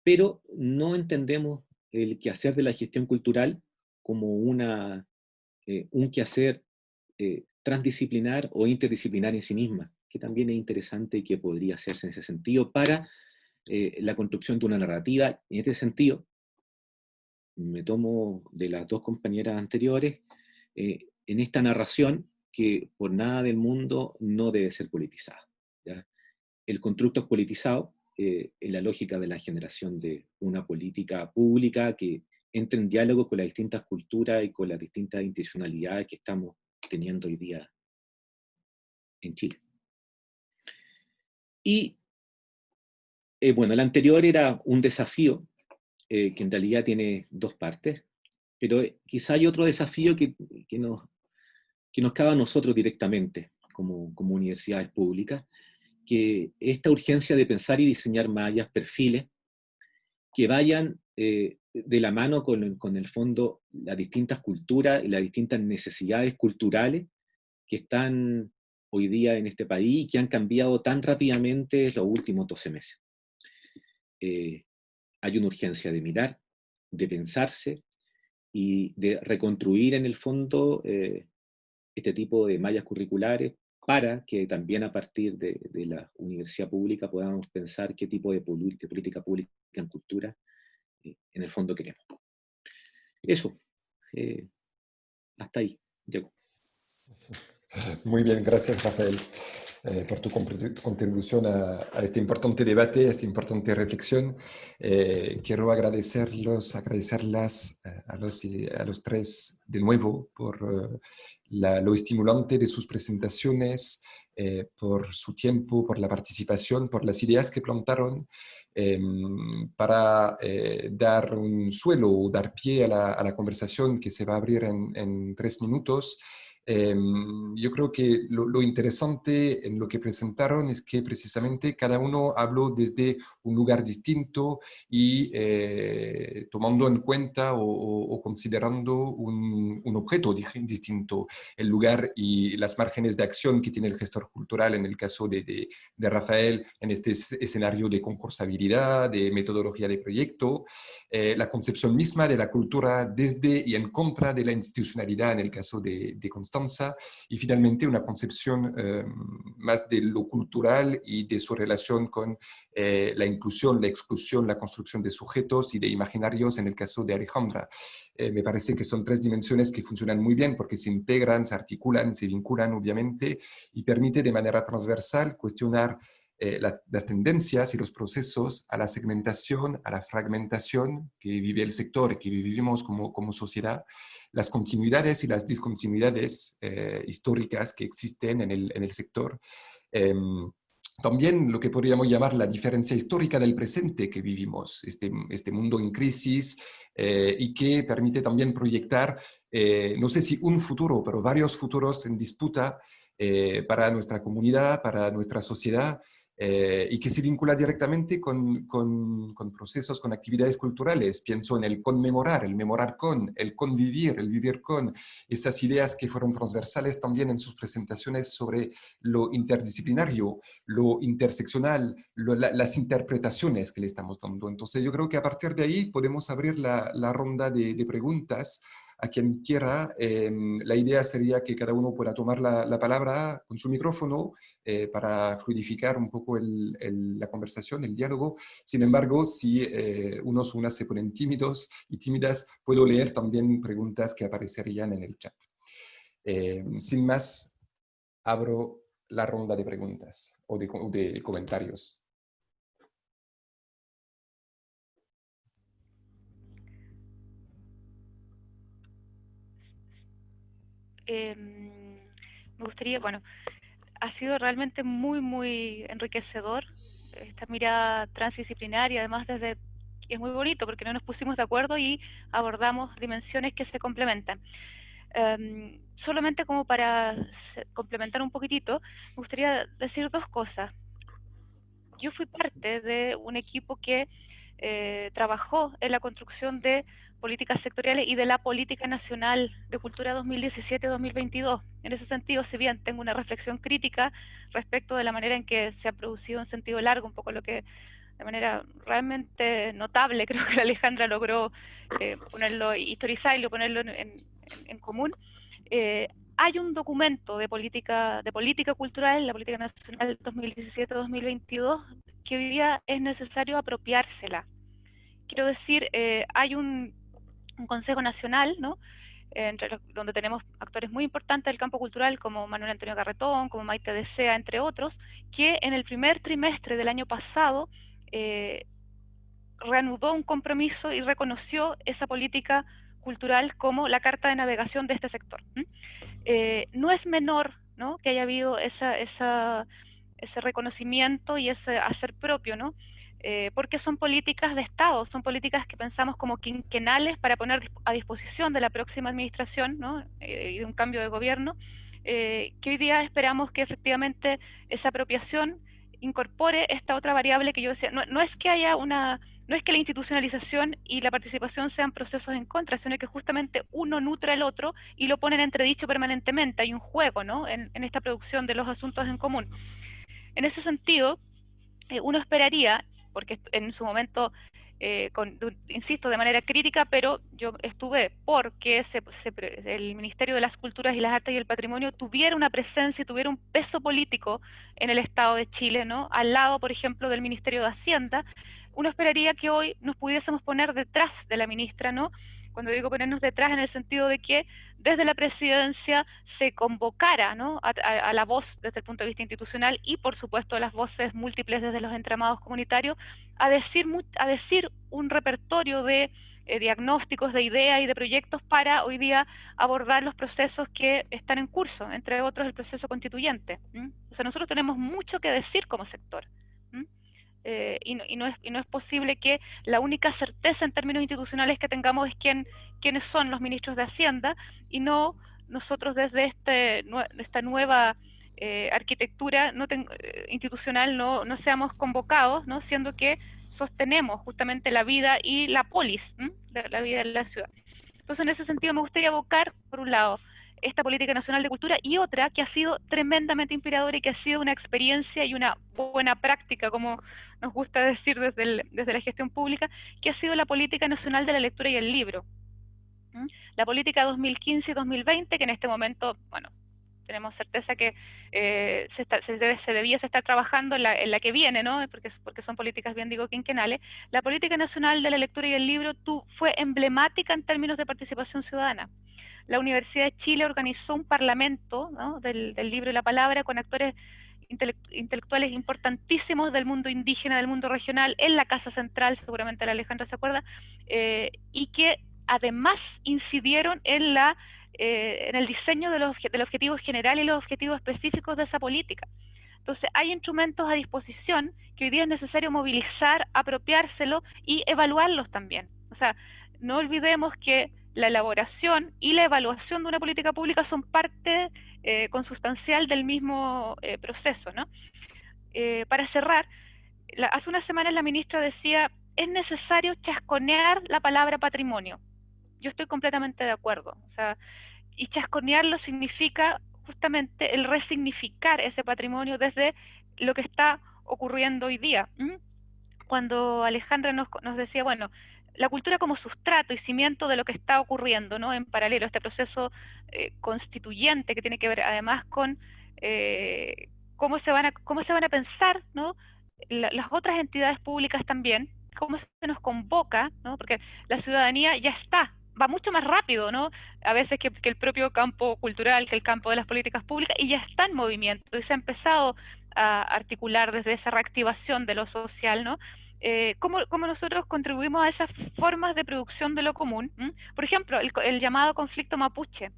S4: Pero no entendemos el quehacer de la gestión cultural como un quehacer transdisciplinar o interdisciplinar en sí misma, que también es interesante y que podría hacerse en ese sentido para la construcción de una narrativa. En este sentido, me tomo de las dos compañeras anteriores, en esta narración que por nada del mundo no debe ser politizada, ¿ya? El constructo es politizado en la lógica de la generación de una política pública que entre en diálogo con las distintas culturas y con las distintas institucionalidades que estamos teniendo hoy día en Chile. Y bueno, el anterior era un desafío que en realidad tiene dos partes, pero quizá hay otro desafío que nos cabe a nosotros directamente como universidades públicas, que esta urgencia de pensar y diseñar mallas, perfiles, que vayan de la mano con el fondo las distintas culturas y las distintas necesidades culturales que están hoy día en este país y que han cambiado tan rápidamente los últimos 12 meses. Hay una urgencia de mirar, de pensarse y de reconstruir en el fondo este tipo de mallas curriculares para que también a partir de la universidad pública podamos pensar qué tipo de política pública en cultura en el fondo queremos. Eso, hasta ahí, Diego.
S1: Muy bien, gracias Rafael por tu contribución a este importante debate, a esta importante reflexión. Quiero agradecerlas a los tres de nuevo por lo estimulante de sus presentaciones, por su tiempo, por la participación, por las ideas que plantaron para dar un suelo o dar pie a la conversación que se va a abrir en 3 minutos. Yo creo que lo interesante en lo que presentaron es que precisamente cada uno habló desde un lugar distinto y tomando en cuenta o considerando un objeto distinto, el lugar y las márgenes de acción que tiene el gestor cultural en el caso de Rafael en este escenario de concursabilidad, de metodología de proyecto, la concepción misma de la cultura desde y en contra de la institucionalidad en el caso de Constanza, y finalmente una concepción más de lo cultural y de su relación con la inclusión, la exclusión, la construcción de sujetos y de imaginarios en el caso de Alejandra. Me parece que son 3 dimensiones que funcionan muy bien porque se integran, se articulan, se vinculan obviamente y permite de manera transversal cuestionar las tendencias y los procesos a la segmentación, a la fragmentación que vive el sector y que vivimos como sociedad, las continuidades y las discontinuidades históricas que existen en el sector. También lo que podríamos llamar la diferencia histórica del presente que vivimos, este mundo en crisis y que permite también proyectar, no sé si un futuro, pero varios futuros en disputa para nuestra comunidad, para nuestra sociedad, y que se vincula directamente con procesos, con actividades culturales. Pienso en el conmemorar, el memorar con, el convivir, el vivir con, esas ideas que fueron transversales también en sus presentaciones sobre lo interdisciplinario, lo interseccional, las interpretaciones que le estamos dando. Entonces yo creo que a partir de ahí podemos abrir la ronda de preguntas a quien quiera. La idea sería que cada uno pueda tomar la palabra con su micrófono para fluidificar un poco la conversación, el diálogo. Sin embargo, si unos o unas se ponen tímidos y tímidas, puedo leer también preguntas que aparecerían en el chat. Sin más, abro la ronda de preguntas o de comentarios.
S2: Me gustaría, bueno, ha sido realmente muy, muy enriquecedor esta mirada transdisciplinaria, además es muy bonito porque no nos pusimos de acuerdo y abordamos dimensiones que se complementan. Solamente como para complementar un poquitito, me gustaría decir 2 cosas. Yo fui parte de un equipo que trabajó en la construcción de políticas sectoriales y de la Política Nacional de Cultura 2017-2022. En ese sentido, si bien tengo una reflexión crítica respecto de la manera en que se ha producido en sentido largo, un poco lo que de manera realmente notable creo que la Alejandra logró ponerlo, historizarlo, ponerlo en común, hay un documento de política cultural, la Política Nacional 2017-2022, que hoy día es necesario apropiársela. Quiero decir, hay un Consejo Nacional, ¿no? Donde tenemos actores muy importantes del campo cultural como Manuel Antonio Carretón, como Maite Desea, entre otros, que en el primer trimestre del año pasado reanudó un compromiso y reconoció esa política cultural como la carta de navegación de este sector. No es menor, ¿no?, que haya habido esa ese reconocimiento y ese hacer propio, ¿no? Porque son políticas de Estado, son políticas que pensamos como quinquenales para poner a disposición de la próxima administración, ¿no? Y de un cambio de gobierno, que hoy día esperamos que efectivamente esa apropiación incorpore esta otra variable que yo decía. No es que haya no es que la institucionalización y la participación sean procesos en contra, sino que justamente uno nutre al otro y lo ponen en entredicho permanentemente. Hay un juego, ¿no? en esta producción de los asuntos en común. En ese sentido, uno esperaría, porque en su momento, insisto, de manera crítica, pero yo estuve porque el Ministerio de las Culturas y las Artes y el Patrimonio tuviera una presencia y tuviera un peso político en el Estado de Chile, ¿no? Al lado, por ejemplo, del Ministerio de Hacienda. Uno esperaría que hoy nos pudiésemos poner detrás de la ministra, ¿no? Cuando digo ponernos detrás, en el sentido de que desde la presidencia se convocara, ¿no? a la voz desde el punto de vista institucional y, por supuesto, a las voces múltiples desde los entramados comunitarios, a decir un repertorio de diagnósticos, de ideas y de proyectos para hoy día abordar los procesos que están en curso, entre otros el proceso constituyente. O sea, nosotros tenemos mucho que decir como sector. Y no es posible que la única certeza en términos institucionales que tengamos es quiénes son los ministros de Hacienda, y no nosotros desde esta nueva arquitectura institucional no seamos convocados, ¿no? Siendo que sostenemos justamente la vida y la polis, la vida de la ciudad. Entonces, en ese sentido, me gustaría evocar, por un lado, esta política nacional de cultura, y otra que ha sido tremendamente inspiradora y que ha sido una experiencia y una buena práctica, como nos gusta decir desde la gestión pública, que ha sido la política nacional de la lectura y el libro. La política 2015 y 2020, que en este momento, bueno, tenemos certeza que se debiese estar trabajando en la que viene, ¿no? Porque son políticas, bien digo, quinquenales. La política nacional de la lectura y el libro fue emblemática en términos de participación ciudadana. La Universidad de Chile organizó un parlamento, ¿no? del libro y la palabra, con actores intelectuales importantísimos del mundo indígena, del mundo regional, en la Casa Central, seguramente la Alejandra se acuerda, y que además incidieron en el diseño del objetivo general y los objetivos específicos de esa política. Entonces, hay instrumentos a disposición que hoy día es necesario movilizar, apropiárselo y evaluarlos también. O sea, no olvidemos que la elaboración y la evaluación de una política pública son parte consustancial del mismo proceso, ¿no? Para cerrar, hace unas semanas la ministra decía, es necesario chasconear la palabra patrimonio. Yo estoy completamente de acuerdo. O sea, y chasconearlo significa justamente el resignificar ese patrimonio desde lo que está ocurriendo hoy día. Cuando Alejandra nos decía, bueno, la cultura como sustrato y cimiento de lo que está ocurriendo, ¿no? En paralelo, este proceso constituyente que tiene que ver además con cómo se van a pensar, ¿no? Las otras entidades públicas también, cómo se nos convoca, ¿no? Porque la ciudadanía ya va mucho más rápido, ¿no? A veces que el propio campo cultural, que el campo de las políticas públicas, y ya está en movimiento, y se ha empezado a articular desde esa reactivación de lo social, ¿no? ¿Cómo nosotros contribuimos a esas formas de producción de lo común? Por ejemplo, el llamado conflicto mapuche.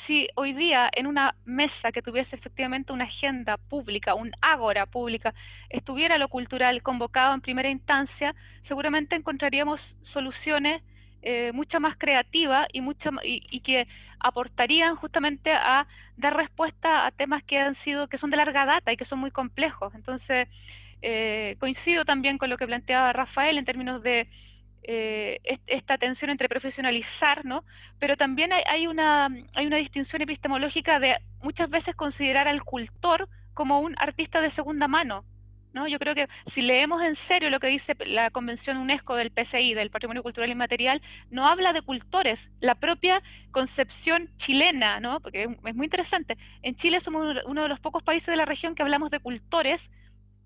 S2: Si hoy día en una mesa que tuviese efectivamente una agenda pública, un ágora pública, estuviera lo cultural convocado en primera instancia, seguramente encontraríamos soluciones mucho más creativas y que aportarían justamente a dar respuesta a temas que son de larga data y que son muy complejos. Entonces, coincido también con lo que planteaba Rafael en términos de esta tensión entre profesionalizar, ¿no? Pero también hay una distinción epistemológica de muchas veces considerar al cultor como un artista de segunda mano, ¿no? Yo creo que si leemos en serio lo que dice la Convención UNESCO del PCI, del Patrimonio Cultural Inmaterial, no habla de cultores. La propia concepción chilena, ¿no? Porque es muy interesante. En Chile somos uno de los pocos países de la región que hablamos de cultores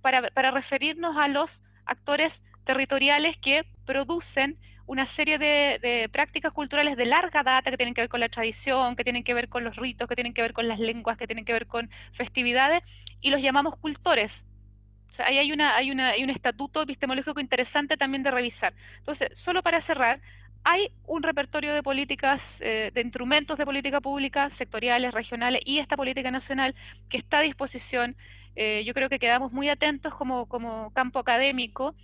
S2: para referirnos a los actores territoriales que producen una serie de prácticas culturales de larga data que tienen que ver con la tradición, que tienen que ver con los ritos, que tienen que ver con las lenguas, que tienen que ver con festividades, y los llamamos cultores. O sea, ahí hay un estatuto epistemológico interesante también de revisar. Entonces, solo para cerrar, hay un repertorio de políticas, de instrumentos de política pública, sectoriales, regionales, y esta política nacional que está a disposición. Yo creo que quedamos muy atentos como campo académico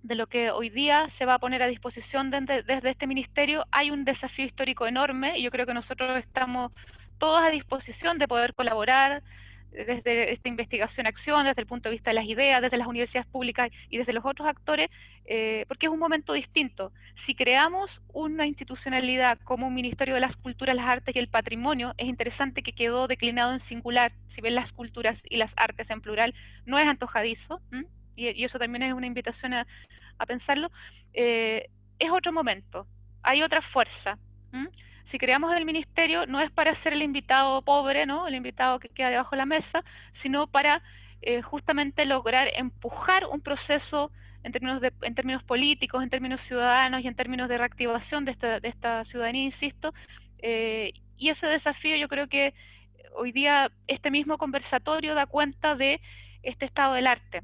S2: de lo que hoy día se va a poner a disposición desde este ministerio. Hay un desafío histórico enorme, y yo creo que nosotros estamos todos a disposición de poder colaborar desde esta investigación-acción, desde el punto de vista de las ideas, desde las universidades públicas y desde los otros actores, porque es un momento distinto. Si creamos una institucionalidad como un Ministerio de las Culturas, las Artes y el Patrimonio, es interesante que quedó declinado en singular. Si ven las culturas y las artes en plural, no es antojadizo, y eso también es una invitación a pensarlo. Es otro momento, hay otra fuerza. Si creamos el ministerio, no es para ser el invitado pobre, ¿no?, el invitado que queda debajo de la mesa, sino para justamente lograr empujar un proceso en términos políticos, en términos ciudadanos y en términos de reactivación de esta ciudadanía, insisto. Y ese desafío, yo creo que hoy día este mismo conversatorio da cuenta de este estado del arte.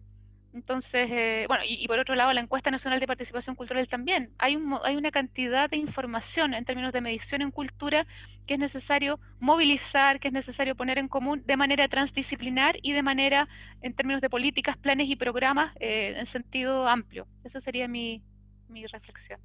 S2: Entonces, bueno, y por otro lado, la encuesta nacional de participación cultural también. Hay una cantidad de información en términos de medición en cultura que es necesario movilizar, que es necesario poner en común de manera transdisciplinar y de manera, en términos de políticas, planes y programas, en sentido amplio. Esa sería mi reflexión.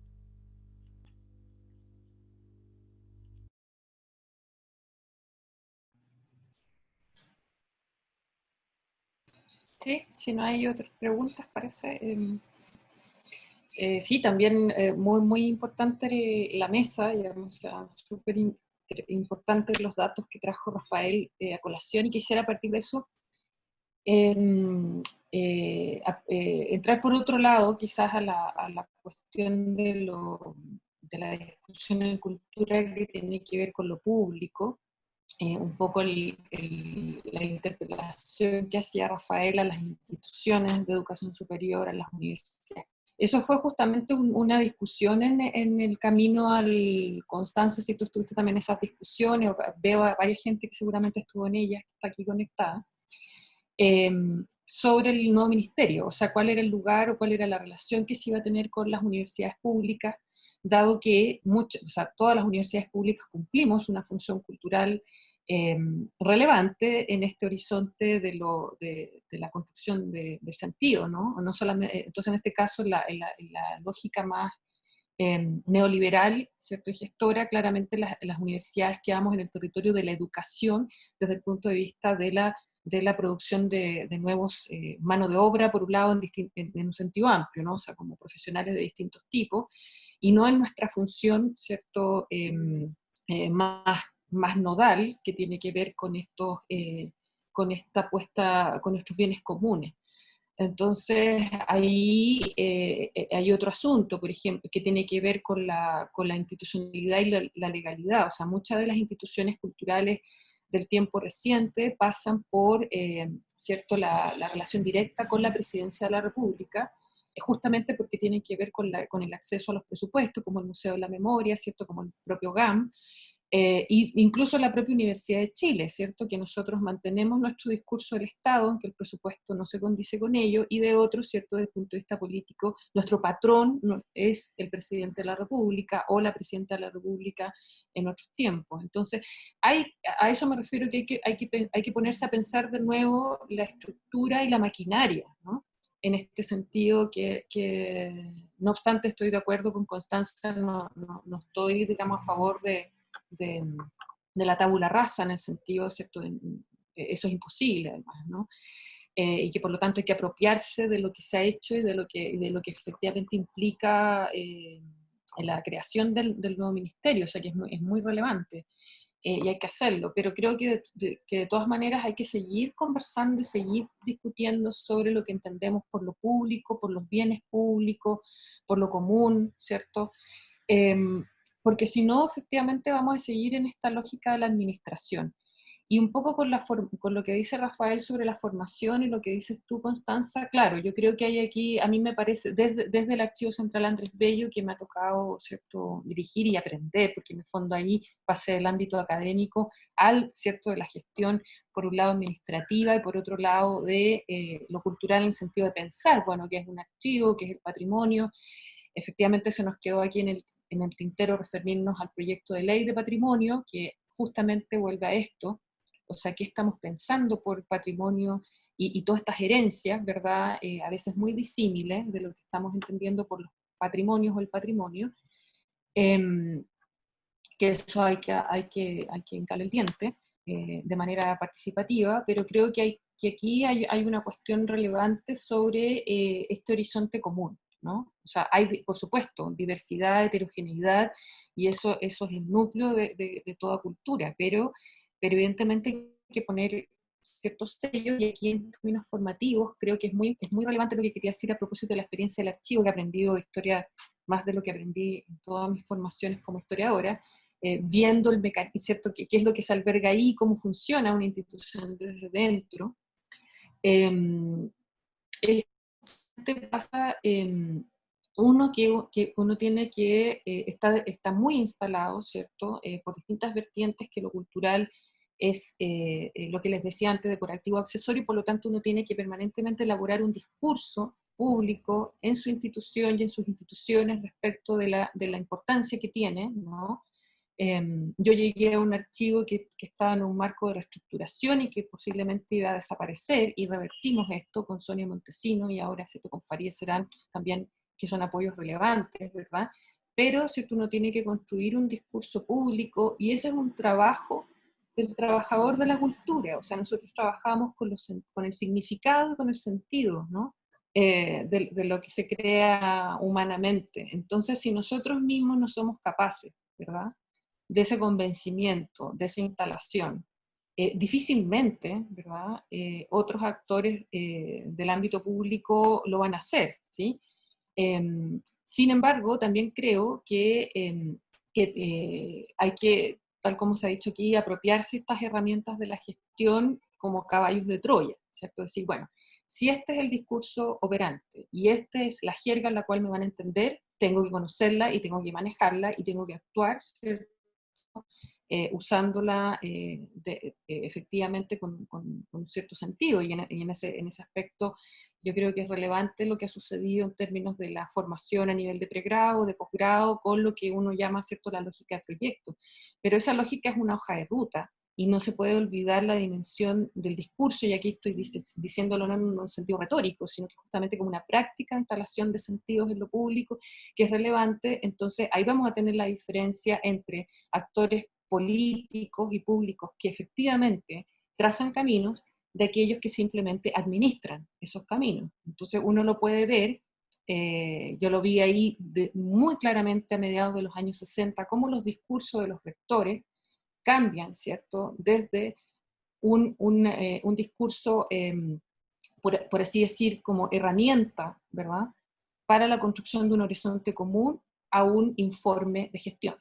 S3: Sí, si no hay otras preguntas, parece. Sí, también muy importante la mesa, digamos, o sea, súper importantes los datos que trajo Rafael a colación, y quisiera a partir de eso entrar por otro lado, quizás a la cuestión de la discusión en cultura que tiene que ver con lo público. Un poco la interpelación que hacía Rafael a las instituciones de educación superior, a las universidades. Eso fue justamente una discusión en el camino al Constanza, si tú estuviste también en esas discusiones, veo a varias gente que seguramente estuvo en ellas, que está aquí conectada, sobre el nuevo ministerio, o sea, cuál era el lugar o cuál era la relación que se iba a tener con las universidades públicas, dado que todas las universidades públicas cumplimos una función cultural relevante en este horizonte de la construcción del sentido, ¿no? No solamente, entonces, en este caso, la lógica más neoliberal, ¿cierto?, y gestora, claramente las universidades quedamos en el territorio de la educación desde el punto de vista de la producción de nuevos mano de obra, por un lado, en un sentido amplio, ¿no? O sea, como profesionales de distintos tipos, y no en nuestra función, ¿cierto?, más nodal, que tiene que ver con esta apuesta, con nuestros bienes comunes. Entonces, ahí hay otro asunto, por ejemplo, que tiene que ver con la institucionalidad y la legalidad. O sea, muchas de las instituciones culturales del tiempo reciente pasan por, ¿cierto?, la relación directa con la Presidencia de la República, justamente porque tienen que ver con el acceso a los presupuestos, como el Museo de la Memoria, ¿cierto?, como el propio GAM, incluso la propia Universidad de Chile, ¿cierto?, que nosotros mantenemos nuestro discurso del Estado, en que el presupuesto no se condice con ello, y de otro, ¿cierto?, desde el punto de vista político, nuestro patrón es el presidente de la República o la presidenta de la República en otros tiempos. Entonces, a eso me refiero, que hay que ponerse a pensar de nuevo la estructura y la maquinaria, ¿no? En este sentido, que no obstante estoy de acuerdo con Constanza, no estoy, digamos, a favor de la tabula rasa, en el sentido, ¿cierto?, eso es imposible, además, ¿no? Y que por lo tanto hay que apropiarse de lo que se ha hecho y de lo que efectivamente implica la creación del nuevo ministerio, o sea, que es muy relevante. Y hay que hacerlo, pero creo que de todas maneras hay que seguir conversando y seguir discutiendo sobre lo que entendemos por lo público, por los bienes públicos, por lo común, ¿cierto? Porque si no, efectivamente vamos a seguir en esta lógica de la administración. Y un poco con lo que dice Rafael sobre la formación y lo que dices tú, Constanza, claro, yo creo que hay aquí, a mí me parece, desde el Archivo Central Andrés Bello, que me ha tocado, ¿cierto?, dirigir y aprender, porque en el fondo ahí pasé del ámbito académico ¿cierto?, de la gestión, por un lado administrativa y por otro lado de lo cultural, en el sentido de pensar, bueno, que es un archivo, que es el patrimonio. Efectivamente se nos quedó aquí en el tintero referirnos al proyecto de ley de patrimonio, que justamente vuelve a esto, o sea, qué estamos pensando por patrimonio y todas estas herencias, ¿verdad? A veces muy disímiles de lo que estamos entendiendo por los patrimonios o el patrimonio, que eso hay que hincarle el diente de manera participativa, pero creo que aquí hay una cuestión relevante sobre este horizonte común, ¿no? O sea, hay, por supuesto, diversidad, heterogeneidad, y eso es el núcleo de toda cultura, pero evidentemente hay que poner ciertos sellos, y aquí en términos formativos creo que es muy relevante lo que quería decir a propósito de la experiencia del archivo, que he aprendido de historia más de lo que aprendí en todas mis formaciones como historiadora, viendo el mecanismo, ¿cierto? ¿Qué es lo que se alberga ahí? ¿Cómo funciona una institución desde dentro? Pasa uno que uno tiene que, está muy instalado, ¿cierto? Por distintas vertientes, que lo cultural es lo que les decía antes, decorativo, accesorio, y por lo tanto uno tiene que permanentemente elaborar un discurso público en su institución y en sus instituciones respecto de la importancia que tiene, ¿no? Yo llegué a un archivo que estaba en un marco de reestructuración y que posiblemente iba a desaparecer, y revertimos esto con Sonia Montesino, y ahora, ¿cierto?, con Farideh Serán también, que son apoyos relevantes, ¿verdad? Pero, ¿cierto?, uno tiene que construir un discurso público, y ese es un trabajo del trabajador de la cultura. O sea, nosotros trabajamos con el significado y con el sentido, ¿no? De lo que se crea humanamente. Entonces, si nosotros mismos no somos capaces, ¿verdad?, de ese convencimiento, de esa instalación, difícilmente, ¿verdad?, otros actores del ámbito público lo van a hacer, ¿sí? Sin embargo, también creo que hay que, tal como se ha dicho aquí, apropiarse estas herramientas de la gestión como caballos de Troya, ¿cierto? Decir, bueno, si este es el discurso operante y esta es la jerga en la cual me van a entender, tengo que conocerla y tengo que manejarla y tengo que actuar, ¿cierto?, usándola efectivamente con un cierto sentido, y en ese aspecto yo creo que es relevante lo que ha sucedido en términos de la formación a nivel de pregrado, de posgrado, con lo que uno llama, ¿cierto?, la lógica de proyecto. Pero esa lógica es una hoja de ruta, y no se puede olvidar la dimensión del discurso, y aquí estoy diciéndolo no en un sentido retórico, sino que justamente como una práctica de instalación de sentidos en lo público, que es relevante. Entonces ahí vamos a tener la diferencia entre actores políticos y públicos que efectivamente trazan caminos, de aquellos que simplemente administran esos caminos. Entonces uno lo puede ver, yo lo vi ahí muy claramente a mediados de los años 60, cómo los discursos de los rectores cambian, ¿cierto?, desde un discurso, por así decir, como herramienta, ¿verdad?, para la construcción de un horizonte común, a un informe de gestión,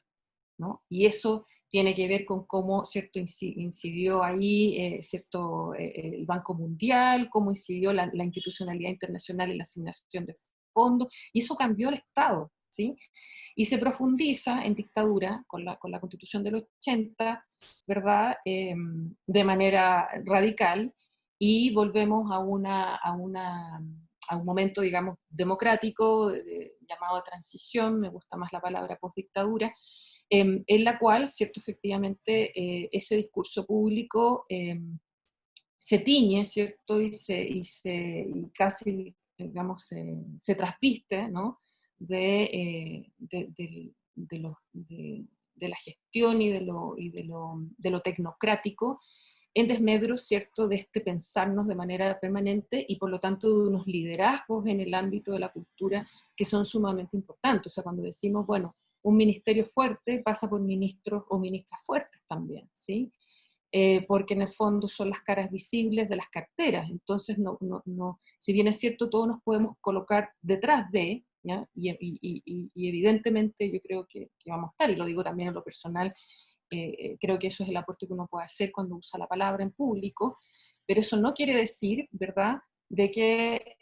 S3: ¿no? Y eso tiene que ver con cómo, ¿cierto?, incidió ahí, ¿cierto?, el Banco Mundial, cómo incidió la institucionalidad internacional en la asignación de fondos, y eso cambió el Estado, ¿sí? Y se profundiza en dictadura con la Constitución del 80, ¿verdad?, de manera radical, y volvemos a un momento, digamos, democrático, llamado transición, me gusta más la palabra postdictadura, en la cual, ¿cierto?, efectivamente ese discurso público se tiñe, ¿cierto?, y casi, digamos, se trasviste, ¿no?, de la gestión y de lo tecnocrático, en desmedro, ¿cierto?, de este pensarnos de manera permanente, y por lo tanto de unos liderazgos en el ámbito de la cultura que son sumamente importantes. O sea, cuando decimos, bueno, un ministerio fuerte pasa por ministros o ministras fuertes también, ¿sí? Porque en el fondo son las caras visibles de las carteras. Entonces, si bien es cierto, todos nos podemos colocar detrás de, ¿ya? Y evidentemente yo creo que vamos a estar, y lo digo también en lo personal, creo que eso es el aporte que uno puede hacer cuando usa la palabra en público, pero eso no quiere decir, ¿verdad?, de que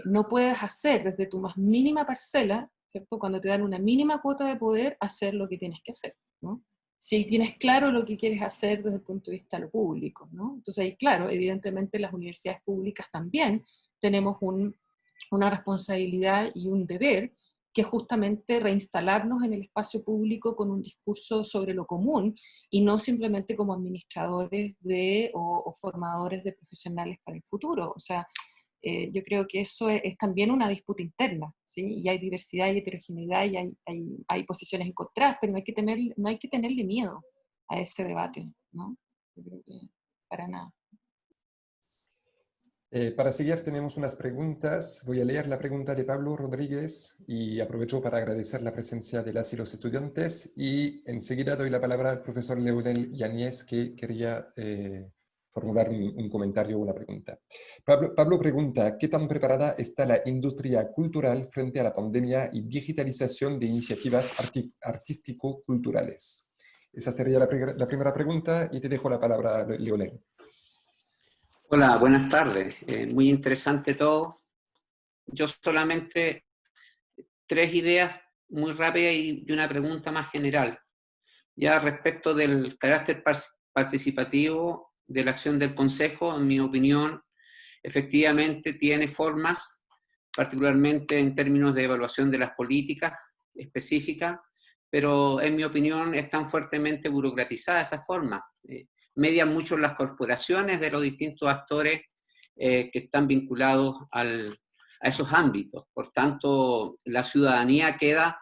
S3: no puedes hacer desde tu más mínima parcela, ¿cierto?, cuando te dan una mínima cuota de poder, hacer lo que tienes que hacer, ¿no? Si tienes claro lo que quieres hacer desde el punto de vista de lo público, ¿no? Entonces ahí, claro, evidentemente las universidades públicas también tenemos una responsabilidad y un deber que es justamente reinstalarnos en el espacio público con un discurso sobre lo común y no simplemente como administradores o formadores de profesionales para el futuro. O sea, yo creo que eso es también una disputa interna, ¿sí? Y hay diversidad y heterogeneidad y hay posiciones encontradas, pero no hay que tenerle miedo a ese debate, ¿no? Yo creo que para nada.
S1: Para seguir tenemos unas preguntas. Voy a leer la pregunta de Pablo Rodríguez y aprovecho para agradecer la presencia de las y los estudiantes y enseguida doy la palabra al profesor Leonel Yáñez que quería formular un comentario o una pregunta. Pablo pregunta, ¿qué tan preparada está la industria cultural frente a la pandemia y digitalización de iniciativas artístico-culturales? Esa sería la primera pregunta y te dejo la palabra, Leonel.
S5: Hola, buenas tardes. Muy interesante todo. Yo solamente 3 ideas muy rápidas y una pregunta más general. Ya respecto del carácter participativo de la acción del Consejo, en mi opinión, efectivamente tiene formas, particularmente en términos de evaluación de las políticas específicas, pero en mi opinión están fuertemente burocratizadas esas formas. Median mucho las corporaciones de los distintos actores que están vinculados a esos ámbitos. Por tanto, la ciudadanía queda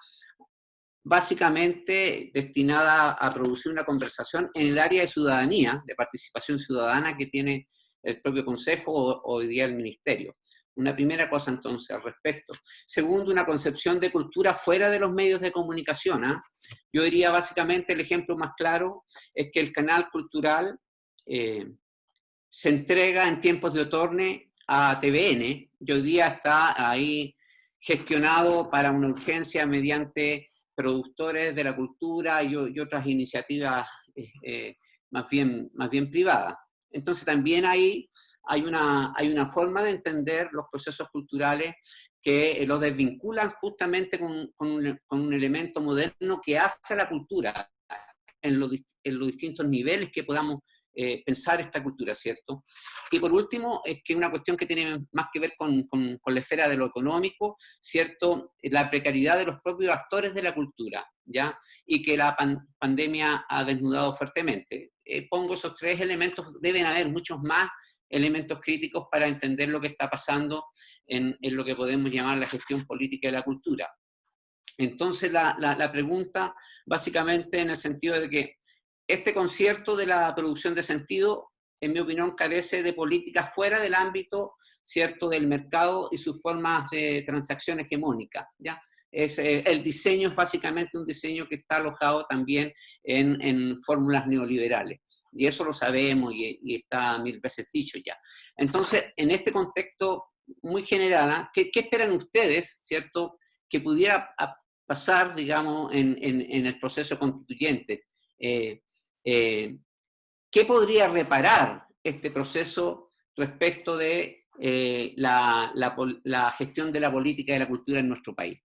S5: básicamente destinada a producir una conversación en el área de ciudadanía, de participación ciudadana que tiene el propio Consejo o hoy día el Ministerio. Una primera cosa entonces al respecto. Segundo, una concepción de cultura fuera de los medios de comunicación. Yo diría básicamente el ejemplo más claro es que el canal cultural se entrega en tiempos de otorne a TVN y hoy día está ahí gestionado para una urgencia mediante productores de la cultura y otras iniciativas más bien privadas. Entonces también hay una forma de entender los procesos culturales que los desvinculan justamente con un elemento moderno que hace la cultura en los distintos niveles que podamos pensar esta cultura, ¿cierto? Y por último, es que una cuestión que tiene más que ver con la esfera de lo económico, ¿cierto? La precariedad de los propios actores de la cultura, ¿ya? Y que la pandemia ha desnudado fuertemente. Pongo esos 3 elementos, deben haber muchos más elementos críticos para entender lo que está pasando en lo que podemos llamar la gestión política de la cultura. Entonces la pregunta básicamente en el sentido de que este concierto de la producción de sentido, en mi opinión, carece de políticas fuera del ámbito, ¿cierto?, del mercado y sus formas de transacción hegemónica, ¿ya? El diseño es básicamente un diseño que está alojado también en fórmulas neoliberales. Y eso lo sabemos y está 1000 veces dicho ya. Entonces, en este contexto muy general, ¿qué esperan ustedes, ¿cierto?, que pudiera pasar, digamos, en el proceso constituyente? ¿Qué podría reparar este proceso respecto de la gestión de la política y de la cultura en nuestro país?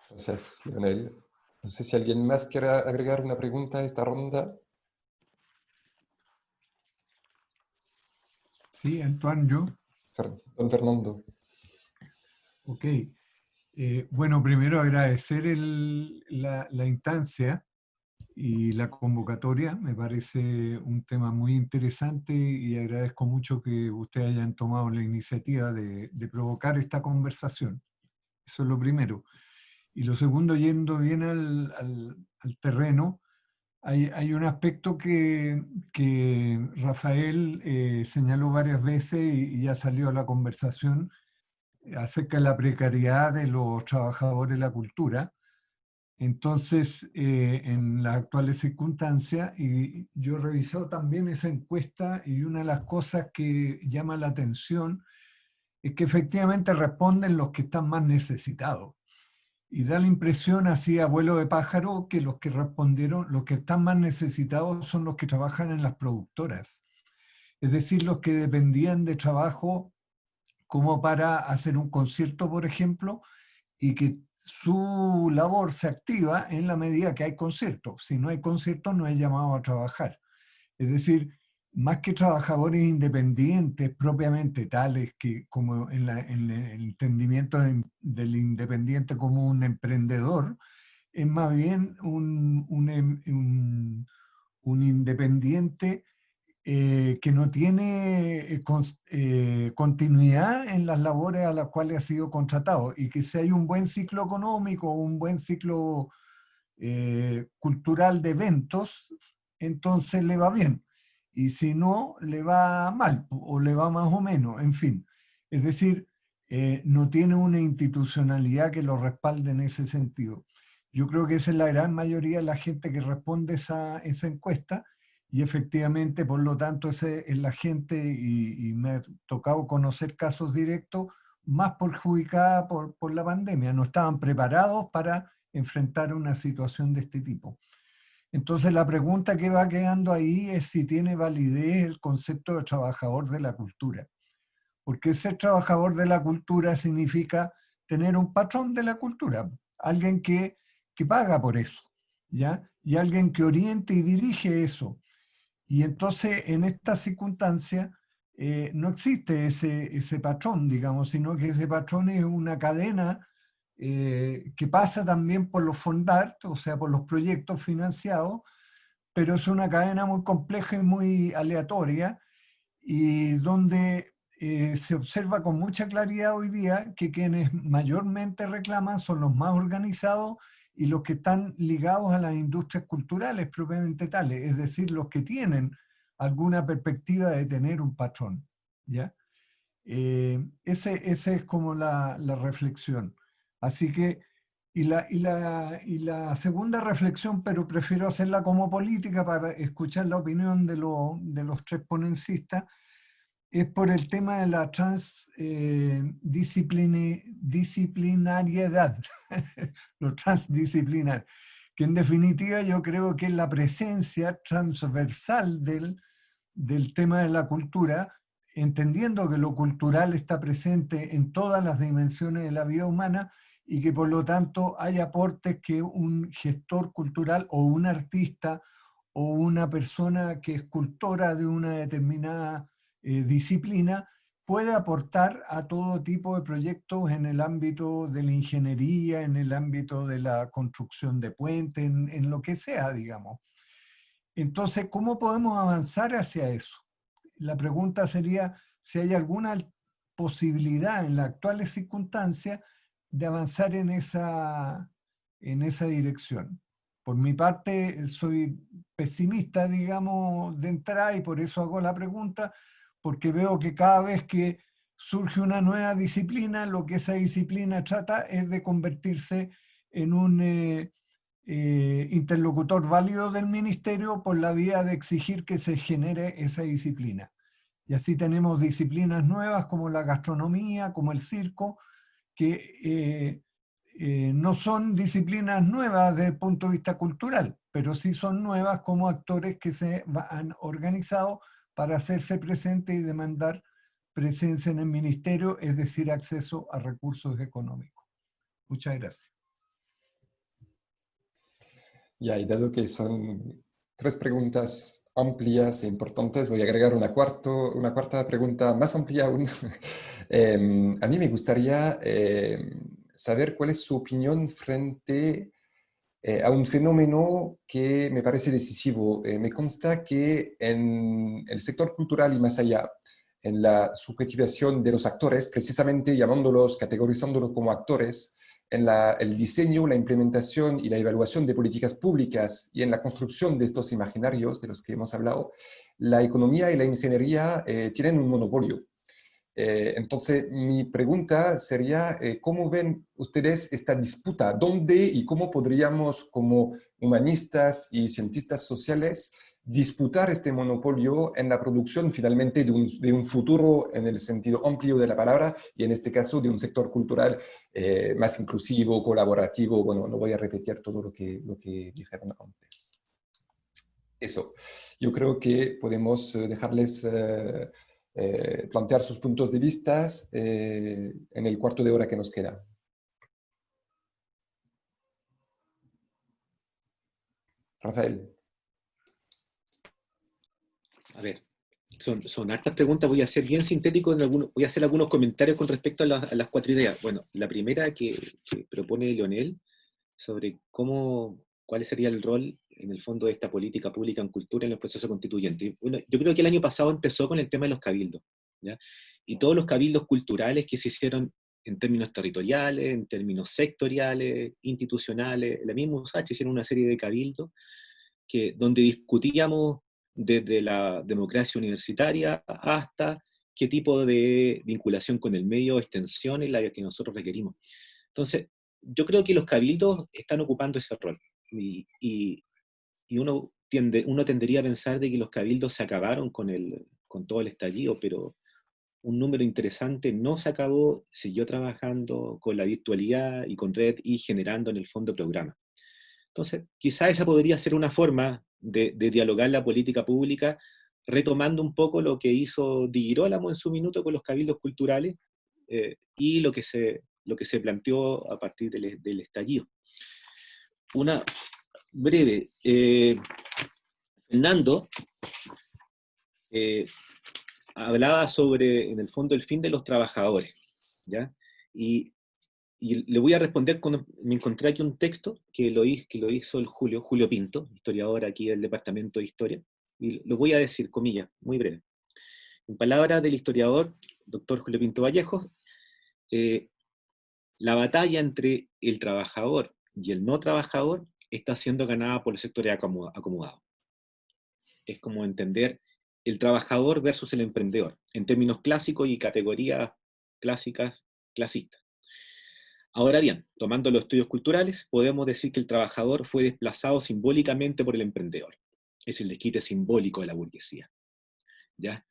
S1: Gracias, Leonel. No sé si alguien más quiere agregar una pregunta a esta ronda.
S6: Sí, Antoine, yo.
S1: Don Fernando.
S6: Ok. Bueno, primero agradecer la instancia y la convocatoria. Me parece un tema muy interesante y agradezco mucho que ustedes hayan tomado la iniciativa de provocar esta conversación. Eso es lo primero. Y lo segundo, yendo bien al terreno, hay un aspecto que Rafael señaló varias veces y ya salió a la conversación acerca de la precariedad de los trabajadores de la cultura. Entonces, en las actuales circunstancias, y yo he revisado también esa encuesta y una de las cosas que llama la atención es que efectivamente responden los que están más necesitados. Y da la impresión, así a vuelo de pájaro, que los que respondieron, los que están más necesitados son los que trabajan en las productoras. Es decir, los que dependían de trabajo como para hacer un concierto, por ejemplo, y que su labor se activa en la medida que hay conciertos. Si no hay conciertos, no hay llamado a trabajar. Es decir, más que trabajadores independientes propiamente tales que como en el entendimiento del independiente como un emprendedor, es más bien un independiente que no tiene continuidad en las labores a las cuales ha sido contratado, y que si hay un buen ciclo económico, un buen ciclo cultural de eventos, entonces le va bien. Y si no, le va mal o le va más o menos, en fin. Es decir, no tiene una institucionalidad que lo respalde en ese sentido. Yo creo que esa es la gran mayoría de la gente que responde esa encuesta, y efectivamente, por lo tanto, esa es la gente, y me ha tocado conocer casos directos, más perjudicada por la pandemia. No estaban preparados para enfrentar una situación de este tipo. Entonces la pregunta que va quedando ahí es si tiene validez el concepto de trabajador de la cultura. Porque ser trabajador de la cultura significa tener un patrón de la cultura, alguien que paga por eso, ¿ya? Y alguien que oriente y dirige eso. Y entonces en esta circunstancia no existe ese patrón, digamos, sino que ese patrón es una cadena que pasa también por los fondart, o sea, por los proyectos financiados, pero es una cadena muy compleja y muy aleatoria, y donde se observa con mucha claridad hoy día que quienes mayormente reclaman son los más organizados y los que están ligados a las industrias culturales propiamente tales, es decir, los que tienen alguna perspectiva de tener un patrón, ¿ya? Ese es como la reflexión. Así que, y la segunda reflexión, pero prefiero hacerla como política para escuchar la opinión de los tres ponenciistas, es por el tema de la transdisciplinariedad, lo transdisciplinar, que en definitiva yo creo que es la presencia transversal del tema de la cultura, entendiendo que lo cultural está presente en todas las dimensiones de la vida humana, y que por lo tanto hay aportes que un gestor cultural o un artista o una persona que es cultora de una determinada disciplina puede aportar a todo tipo de proyectos en el ámbito de la ingeniería, en el ámbito de la construcción de puentes, en lo que sea, digamos. Entonces, ¿cómo podemos avanzar hacia eso? La pregunta sería si hay alguna posibilidad en las actuales circunstancias de avanzar en esa dirección. Por mi parte, soy pesimista, digamos, de entrada, y por eso hago la pregunta, porque veo que cada vez que surge una nueva disciplina, lo que esa disciplina trata es de convertirse en un interlocutor válido del ministerio por la vía de exigir que se genere esa disciplina. Y así tenemos disciplinas nuevas como la gastronomía, como el circo, que no son disciplinas nuevas desde el punto de vista cultural, pero sí son nuevas como actores que se han organizado para hacerse presentes y demandar presencia en el ministerio, es decir, acceso a recursos económicos. Muchas gracias.
S1: Ya, y dado que son tres preguntas amplias e importantes, voy a agregar una cuarta pregunta más amplia aún. A mí me gustaría saber cuál es su opinión frente a un fenómeno que me parece decisivo. Me consta que en el sector cultural y más allá, en la subjetivación de los actores, precisamente llamándolos, categorizándolos como actores, en el diseño, la implementación y la evaluación de políticas públicas y en la construcción de estos imaginarios de los que hemos hablado, la economía y la ingeniería tienen un monopolio. Entonces, mi pregunta sería, ¿cómo ven ustedes esta disputa? ¿Dónde y cómo podríamos, como humanistas y cientistas sociales, disputar este monopolio en la producción finalmente de un futuro en el sentido amplio de la palabra, y en este caso de un sector cultural más inclusivo, colaborativo? Bueno, no voy a repetir todo lo que dijeron antes. Eso, yo creo que podemos dejarles plantear sus puntos de vista en el cuarto de hora que nos queda. Rafael.
S4: A ver, Son hartas preguntas, voy a ser bien sintético, voy a hacer algunos comentarios con respecto a las 4 ideas. Bueno, la primera que propone Leonel sobre cuál sería el rol, en el fondo, de esta política pública en cultura en el proceso constituyente. Bueno, yo creo que el año pasado empezó con el tema de los cabildos, ¿ya? Y todos los cabildos culturales que se hicieron en términos territoriales, en términos sectoriales, institucionales. La misma USACH hicieron una serie de cabildos donde discutíamos desde la democracia universitaria hasta qué tipo de vinculación con el medio, extensión es la que nosotros requerimos. Entonces, yo creo que los cabildos están ocupando ese rol. Y uno tendería a pensar de que los cabildos se acabaron con todo el estallido, pero un número interesante no se acabó, siguió trabajando con la virtualidad y con red y generando en el fondo programas. Entonces, quizá esa podría ser una forma de dialogar la política pública, retomando un poco lo que hizo Di Girolamo en su minuto con los cabildos culturales, y lo que se planteó a partir del estallido. Una breve. Fernando hablaba sobre, en el fondo, el fin de los trabajadores, ¿ya? Y le voy a responder cuando me encontré aquí un texto que lo hizo el Julio Pinto, historiador aquí del Departamento de Historia, y lo voy a decir, comillas, muy breve. En palabras del historiador, doctor Julio Pinto Vallejos, la batalla entre el trabajador y el no trabajador está siendo ganada por los sectores acomodados. Es como entender el trabajador versus el emprendedor, en términos clásicos y categorías clásicas, clasistas. Ahora bien, tomando los estudios culturales, podemos decir que el trabajador fue desplazado simbólicamente por el emprendedor. Es el desquite simbólico de la burguesía, ¿ya?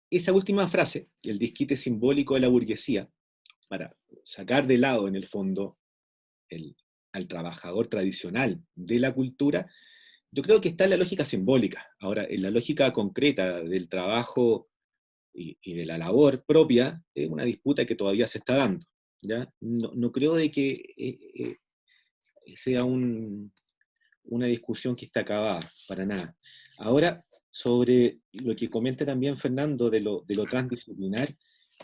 S4: Esa última frase, el desquite simbólico de la burguesía, para sacar de lado, en el fondo, al trabajador tradicional de la cultura, yo creo que está en la lógica simbólica. Ahora, en la lógica concreta del trabajo y de la labor propia, es una disputa que todavía se está dando, ¿ya? No creo de que sea una discusión que está acabada, para nada. Ahora, sobre lo que comenta también Fernando de lo transdisciplinar,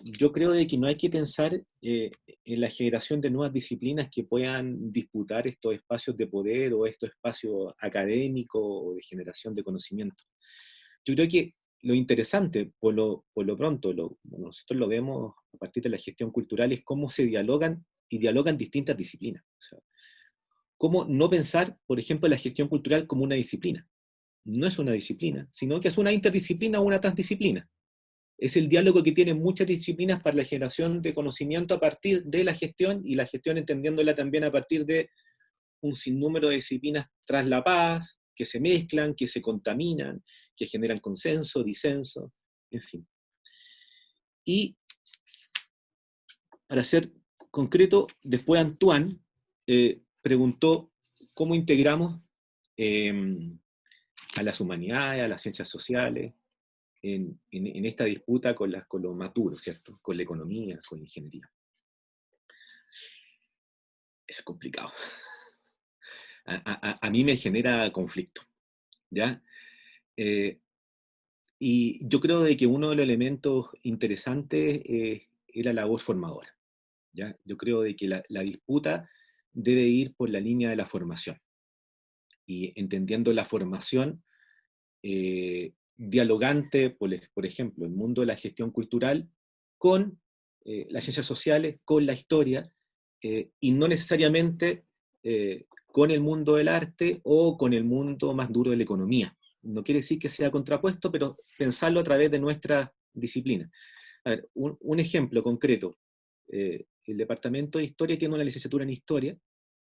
S4: yo creo de que no hay que pensar en la generación de nuevas disciplinas que puedan disputar estos espacios de poder o estos espacios académicos o de generación de conocimiento. Yo creo que lo interesante, por lo pronto, nosotros lo vemos a partir de la gestión cultural, es cómo se dialogan distintas disciplinas. O sea, cómo no pensar, por ejemplo, la gestión cultural como una disciplina. No es una disciplina, sino que es una interdisciplina o una transdisciplina. Es el diálogo que tienen muchas disciplinas para la generación de conocimiento a partir de la gestión, y la gestión entendiéndola también a partir de un sinnúmero de disciplinas traslapadas, que se mezclan, que se contaminan, que generan consenso, disenso, en fin. Y, para ser concreto, después Antoine preguntó cómo integramos a las humanidades, a las ciencias sociales, en esta disputa con lo más duro, ¿cierto? Con la economía, con la ingeniería. Es complicado. A mí me genera conflicto, ¿ya? Y yo creo de que uno de los elementos interesantes es la labor formadora, ¿ya? Yo creo de que la disputa debe ir por la línea de la formación, y entendiendo la formación dialogante, por ejemplo, el mundo de la gestión cultural con las ciencias sociales, con la historia, y no necesariamente con el mundo del arte o con el mundo más duro de la economía. No quiere decir que sea contrapuesto, pero pensarlo a través de nuestra disciplina. A ver, un ejemplo concreto. El Departamento de Historia tiene una licenciatura en Historia,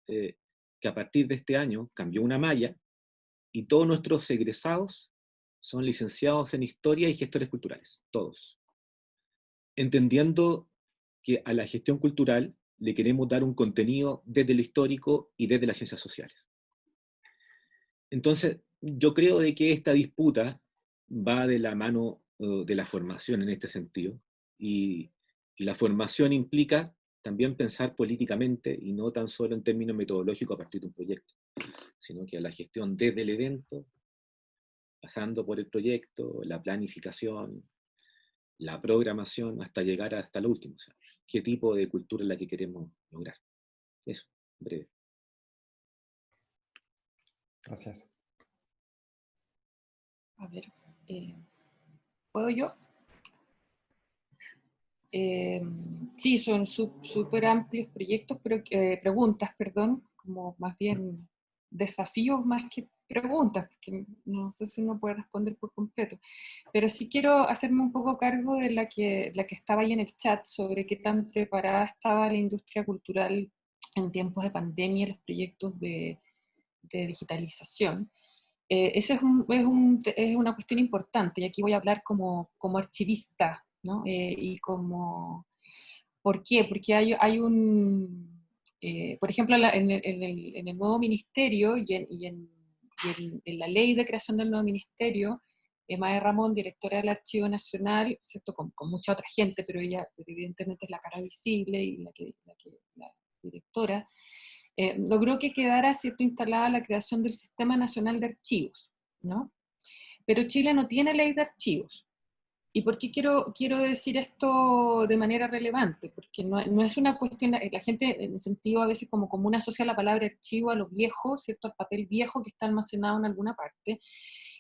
S4: que a partir de este año cambió una malla, y todos nuestros egresados son licenciados en Historia y gestores culturales, todos. Entendiendo que a la gestión cultural le queremos dar un contenido desde lo histórico y desde las ciencias sociales. Entonces, yo creo de que esta disputa va de la mano de la formación en este sentido, y la formación implica también pensar políticamente y no tan solo en términos metodológicos a partir de un proyecto, sino que a la gestión desde el evento, pasando por el proyecto, la planificación, la programación, hasta llegar hasta lo último. O sea, qué tipo de cultura es la que queremos lograr. Eso, breve.
S1: Gracias.
S3: A ver, ¿puedo yo? Sí, son súper amplios proyectos, pero preguntas, perdón, como más bien desafíos más que preguntas, porque no sé si uno puede responder por completo. Pero sí quiero hacerme un poco cargo de la que estaba ahí en el chat, sobre qué tan preparada estaba la industria cultural en tiempos de pandemia, los proyectos de digitalización. Eso es una cuestión importante, y aquí voy a hablar como archivista, ¿no? Y como, ¿por qué? Porque hay por ejemplo, en el nuevo ministerio en la ley de creación del nuevo ministerio, Mae Ramón, directora del Archivo Nacional, ¿cierto? Con mucha otra gente, pero ella evidentemente es la cara visible y la directora, logró que quedara, ¿cierto?, instalada la creación del Sistema Nacional de Archivos, ¿no? Pero Chile no tiene ley de archivos. ¿Y por qué quiero decir esto de manera relevante? Porque no es una cuestión, la gente en el sentido a veces como común asocia la palabra archivo a lo viejo, ¿cierto?, al papel viejo que está almacenado en alguna parte,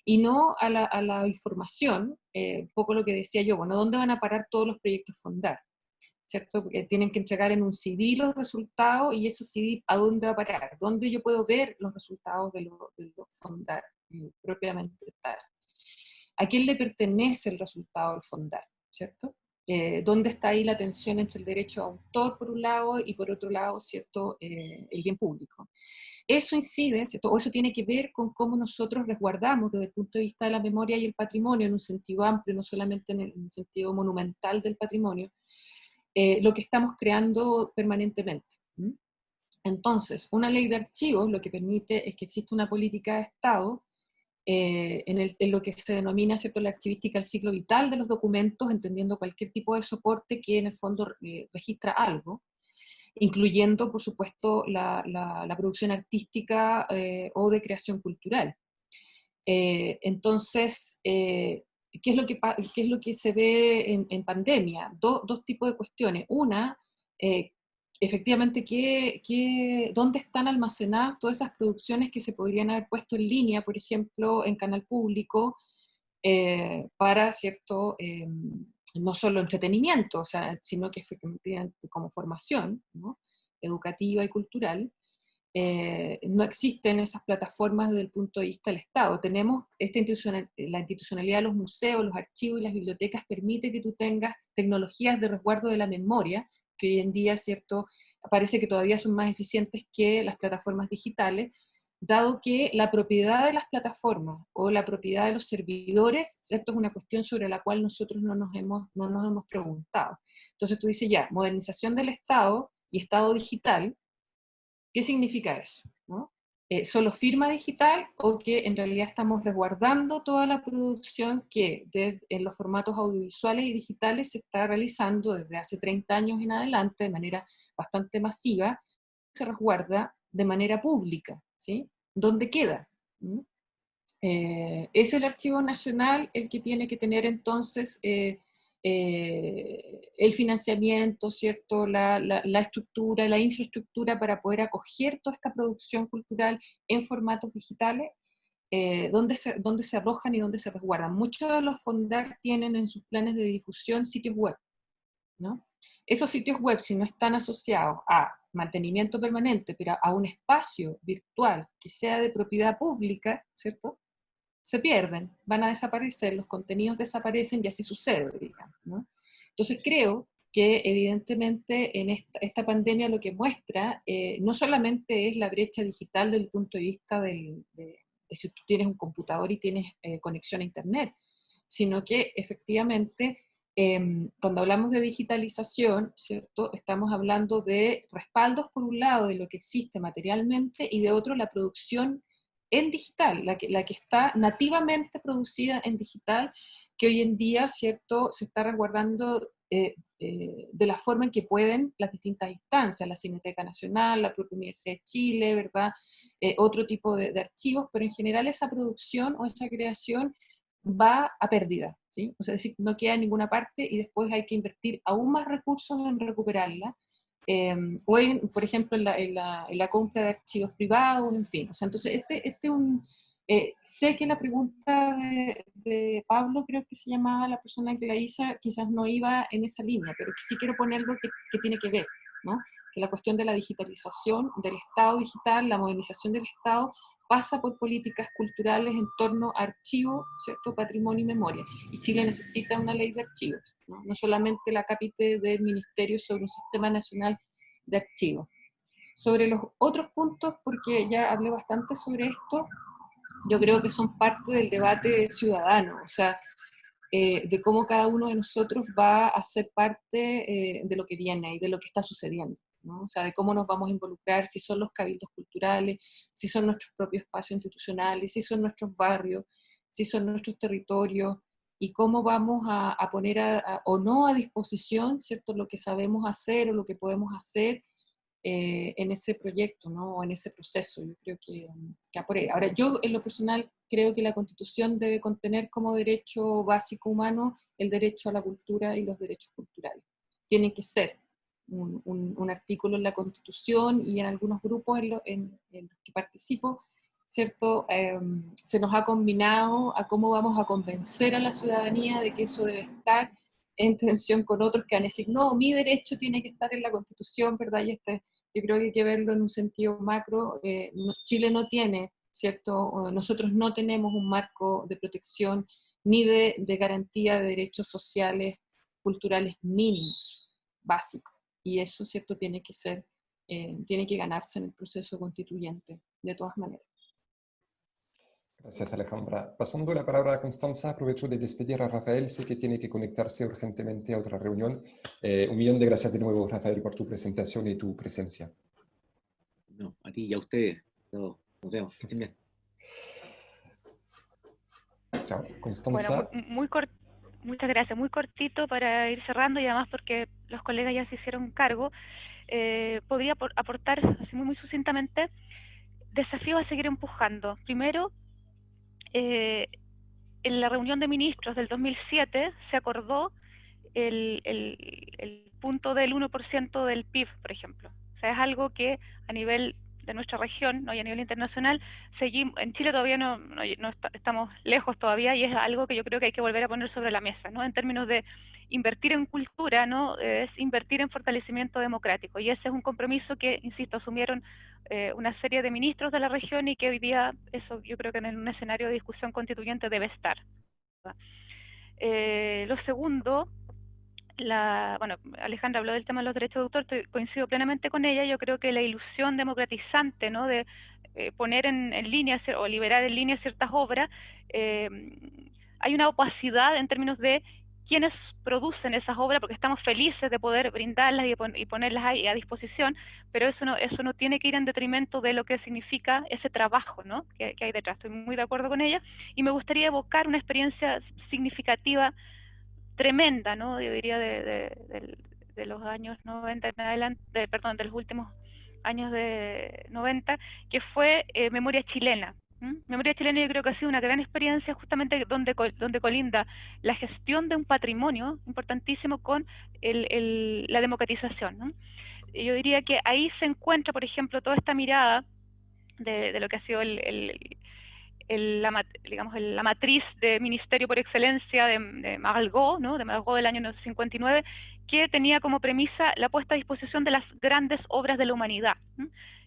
S3: y no a la información, un poco lo que decía yo, bueno, ¿dónde van a parar todos los proyectos Fondar? ¿Cierto? Porque tienen que entregar en un CD los resultados, y ese CD, ¿a dónde va a parar? ¿Dónde yo puedo ver los resultados de los Fondar propiamente tal? ¿A quién le pertenece el resultado del Fondar? ¿Cierto? ¿Dónde está ahí la tensión entre el derecho a autor por un lado y por otro lado, ¿cierto?, el bien público? Eso incide, ¿cierto?, o eso tiene que ver con cómo nosotros resguardamos desde el punto de vista de la memoria y el patrimonio en un sentido amplio, no solamente en el sentido monumental del patrimonio, lo que estamos creando permanentemente. Entonces, una ley de archivos lo que permite es que exista una política de Estado en lo que se denomina, ¿cierto?, la archivística, el ciclo vital de los documentos, entendiendo cualquier tipo de soporte que en el fondo registra algo, incluyendo, por supuesto, la producción artística o de creación cultural. Entonces, ¿qué es lo que se ve en pandemia? Dos tipos de cuestiones. Una, efectivamente, ¿dónde están almacenadas todas esas producciones que se podrían haber puesto en línea, por ejemplo, en canal público, para, ¿cierto?, no solo entretenimiento, o sea, sino que efectivamente como formación, ¿no?, educativa y cultural? No existen esas plataformas desde el punto de vista del Estado. Tenemos la institucionalidad de los museos, los archivos y las bibliotecas permite que tú tengas tecnologías de resguardo de la memoria, que hoy en día, ¿cierto?, parece que todavía son más eficientes que las plataformas digitales, dado que la propiedad de las plataformas o la propiedad de los servidores, ¿cierto?, es una cuestión sobre la cual nosotros no nos hemos preguntado. Entonces tú dices ya, modernización del Estado y Estado digital. ¿Qué significa eso? ¿No? ¿Solo firma digital, o que en realidad estamos resguardando toda la producción que en los formatos audiovisuales y digitales se está realizando desde hace 30 años en adelante de manera bastante masiva, se resguarda de manera pública? ¿Sí? ¿Dónde queda? ¿Mm? Es el Archivo Nacional el que tiene que tener entonces el financiamiento, ¿cierto?, la estructura, la infraestructura para poder acoger toda esta producción cultural en formatos digitales, donde se arrojan y donde se resguardan. Muchos de los Fondar tienen en sus planes de difusión sitios web, ¿no? Esos sitios web, si no están asociados a mantenimiento permanente, pero a un espacio virtual que sea de propiedad pública, ¿cierto?, se pierden, van a desaparecer, los contenidos desaparecen, y así sucede, digamos, ¿no? Entonces creo que evidentemente en esta pandemia lo que muestra no solamente es la brecha digital desde el punto de vista de si tú tienes un computador y tienes conexión a internet, sino que efectivamente cuando hablamos de digitalización, ¿cierto?, estamos hablando de respaldos por un lado de lo que existe materialmente, y de otro la producción en digital, la que está nativamente producida en digital, que hoy en día, ¿cierto?, se está resguardando de la forma en que pueden las distintas instancias, la Cineteca Nacional, la propia Universidad de Chile, ¿verdad? Otro tipo de archivos, pero en general esa producción o esa creación va a pérdida, ¿sí? O sea, es decir, no queda en ninguna parte y después hay que invertir aún más recursos en recuperarla, o por ejemplo, en la compra de archivos privados, en fin. O sea, entonces, sé que la pregunta de Pablo, creo que se llamaba la persona que la hizo, quizás no iba en esa línea, pero sí quiero ponerlo que tiene que ver, ¿no? Que la cuestión de la digitalización del Estado digital, la modernización del Estado, pasa por políticas culturales en torno a archivo, ¿cierto? Patrimonio y memoria. Y Chile necesita una ley de archivos, ¿no? No solamente la cápite del Ministerio sobre un sistema nacional de archivos. Sobre los otros puntos, porque ya hablé bastante sobre esto, yo creo que son parte del debate ciudadano, o sea, de cómo cada uno de nosotros va a ser parte de lo que viene y de lo que está sucediendo, ¿no? O sea, de cómo nos vamos a involucrar, si son los cabildos culturales, si son nuestros propios espacios institucionales, si son nuestros barrios, si son nuestros territorios, y cómo vamos a poner o no a disposición, ¿cierto?, lo que sabemos hacer o lo que podemos hacer en ese proyecto, ¿no? O en ese proceso. Yo creo que por ahí. Ahora, yo en lo personal creo que la Constitución debe contener como derecho básico humano el derecho a la cultura y los derechos culturales. Tienen que ser un artículo en la Constitución, y en algunos grupos en los que participo, ¿cierto? Se nos ha combinado a cómo vamos a convencer a la ciudadanía de que eso debe estar en tensión con otros que van a decir, no, mi derecho tiene que estar en la Constitución, ¿verdad? Y yo creo que hay que verlo en un sentido macro. Chile no tiene, ¿cierto? Nosotros no tenemos un marco de protección ni de garantía de derechos sociales, culturales mínimos, básicos. Y eso, ¿cierto?, tiene que ganarse en el proceso constituyente, de todas maneras.
S1: Gracias, Alejandra. Pasando la palabra a Constanza, aprovecho de despedir a Rafael. Sé que tiene que conectarse urgentemente a otra reunión. Un millón de gracias de nuevo, Rafael, por tu presentación y tu presencia.
S4: No, a ti y a ustedes. Nos vemos. Bien.
S1: Chao, Constanza.
S2: Bueno, muchas gracias. Muy cortito para ir cerrando, y además porque los colegas ya se hicieron cargo. Podría aportar así muy sucintamente desafíos a seguir empujando. Primero, en la reunión de ministros del 2007 se acordó el punto del 1% del PIB, por ejemplo. O sea, es algo que a nivel de nuestra región, ¿no?, y a nivel internacional, en Chile todavía no estamos lejos todavía, y es algo que yo creo que hay que volver a poner sobre la mesa, ¿no? En términos de invertir en cultura, ¿no?, es invertir en fortalecimiento democrático, y ese es un compromiso que, insisto, asumieron una serie de ministros de la región, y que hoy día eso yo creo que en un escenario de discusión constituyente debe estar. Lo segundo, bueno, Alejandra habló del tema de los derechos de autor, coincido plenamente con ella. Yo creo que la ilusión democratizante, ¿no?, de poner en línea o liberar en línea ciertas obras, hay una opacidad en términos de quiénes producen esas obras, porque estamos felices de poder brindarlas y ponerlas ahí a disposición, pero eso no tiene que ir en detrimento de lo que significa ese trabajo, ¿no?, que hay detrás. Estoy muy de acuerdo con ella, y me gustaría evocar una experiencia significativa, tremenda, ¿no?, yo diría de los años 90 en adelante, de los últimos años de 90, que fue Memoria Chilena. Memoria Chilena yo creo que ha sido una gran experiencia, justamente donde colinda la gestión de un patrimonio importantísimo con la democratización, ¿no? Yo diría que ahí se encuentra, por ejemplo, toda esta mirada de lo que ha sido la matriz de ministerio por excelencia de Malraux, ¿no?, de Malraux del año 59, que tenía como premisa la puesta a disposición de las grandes obras de la humanidad.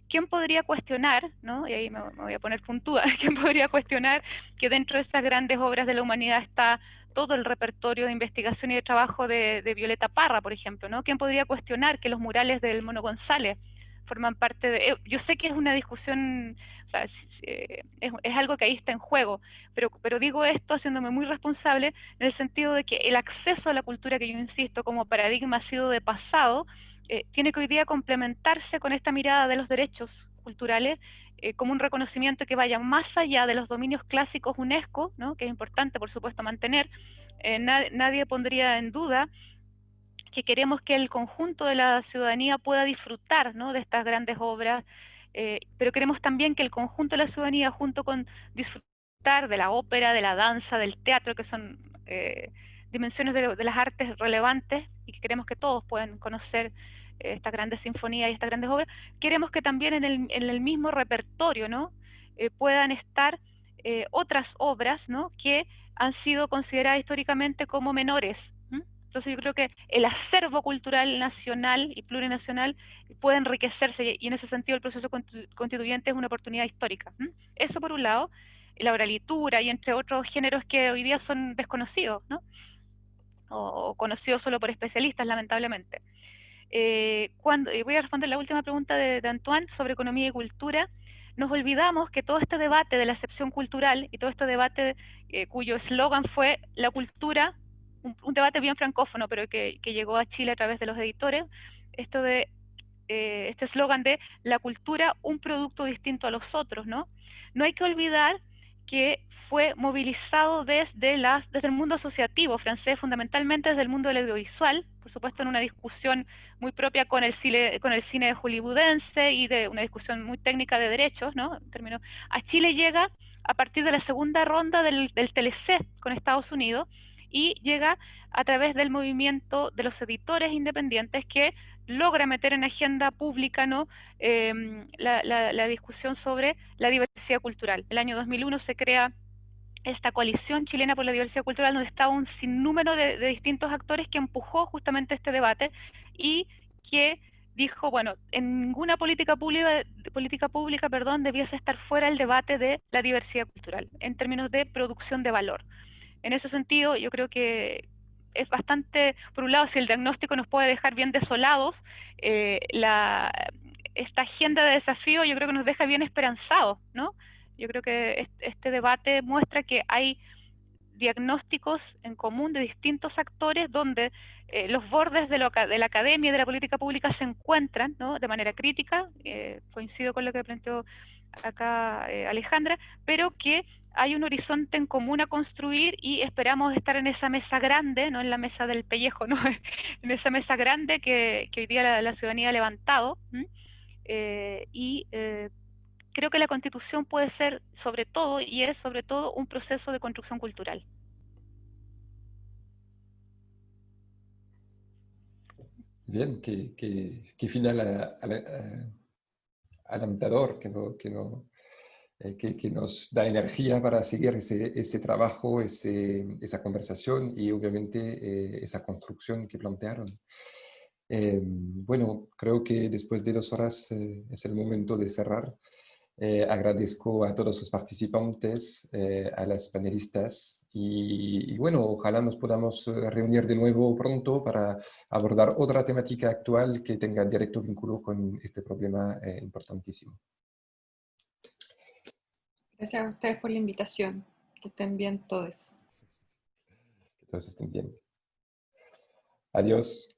S2: ¿Quién podría cuestionar, ¿no?, y ahí me voy a poner puntúa, quién podría cuestionar que dentro de esas grandes obras de la humanidad está todo el repertorio de investigación y de trabajo de Violeta Parra, por ejemplo, ¿no? ¿Quién podría cuestionar que los murales del Mono González forman parte de... Yo sé que es una discusión, o sea, es algo que ahí está en juego, pero digo esto haciéndome muy responsable en el sentido de que el acceso a la cultura, que yo insisto como paradigma ha sido de pasado, tiene que hoy día complementarse con esta mirada de los derechos culturales como un reconocimiento que vaya más allá de los dominios clásicos UNESCO, ¿no?, que es importante por supuesto mantener. Nadie pondría en duda que queremos que el conjunto de la ciudadanía pueda disfrutar, ¿no?, de estas grandes obras, pero queremos también que el conjunto de la ciudadanía, junto con disfrutar de la ópera, de la danza, del teatro, que son dimensiones de las artes relevantes, y que queremos que todos puedan conocer estas grandes sinfonías y estas grandes obras, queremos que también en el mismo repertorio, ¿no?, puedan estar otras obras, ¿no?, que han sido consideradas históricamente como menores. Entonces yo creo que el acervo cultural nacional y plurinacional puede enriquecerse, y en ese sentido el proceso constituyente es una oportunidad histórica. Eso por un lado, la oralitura y entre otros géneros que hoy día son desconocidos, ¿no?, o conocidos solo por especialistas, lamentablemente. Voy a responder la última pregunta de Antoine sobre economía y cultura. Nos olvidamos que todo este debate de la excepción cultural y todo este debate cuyo eslogan fue la cultura, un debate bien francófono, pero que llegó a Chile a través de los editores, este eslogan de la cultura, un producto distinto a los otros, ¿no? No hay que olvidar que fue movilizado desde el mundo asociativo francés, fundamentalmente desde el mundo del audiovisual, por supuesto en una discusión muy propia con el cine hollywoodense y de una discusión muy técnica de derechos, ¿no? A Chile llega a partir de la segunda ronda del TLC con Estados Unidos, y llega a través del movimiento de los editores independientes que logra meter en agenda pública, ¿no?, la discusión sobre la diversidad cultural. El año 2001 se crea esta coalición chilena por la diversidad cultural, donde estaba un sinnúmero de distintos actores que empujó justamente este debate y que dijo, bueno, en ninguna política pública, debiese estar fuera el debate de la diversidad cultural, en términos de producción de valor. En ese sentido, yo creo que es bastante, por un lado, si el diagnóstico nos puede dejar bien desolados, esta agenda de desafío yo creo que nos deja bien esperanzados, ¿no? Yo creo que este debate muestra que hay diagnósticos en común de distintos actores donde los bordes de la academia y de la política pública se encuentran, ¿no?, de manera crítica, coincido con lo que planteó acá Alejandra, pero que hay un horizonte en común a construir y esperamos estar en esa mesa grande, no en la mesa del pellejo, ¿no? En esa mesa grande que hoy día la ciudadanía ha levantado, creo que la Constitución puede ser sobre todo, y es sobre todo, un proceso de construcción cultural.
S1: Bien, qué final alentador, que nos da energía para seguir ese trabajo, esa conversación y obviamente esa construcción que plantearon. Bueno, creo que después de 2 horas es el momento de cerrar. Agradezco a todos los participantes, a las panelistas y bueno, ojalá nos podamos reunir de nuevo pronto para abordar otra temática actual que tenga directo vínculo con este problema importantísimo.
S3: Gracias a ustedes por la invitación. Que estén bien todos.
S1: Que todos estén bien. Adiós.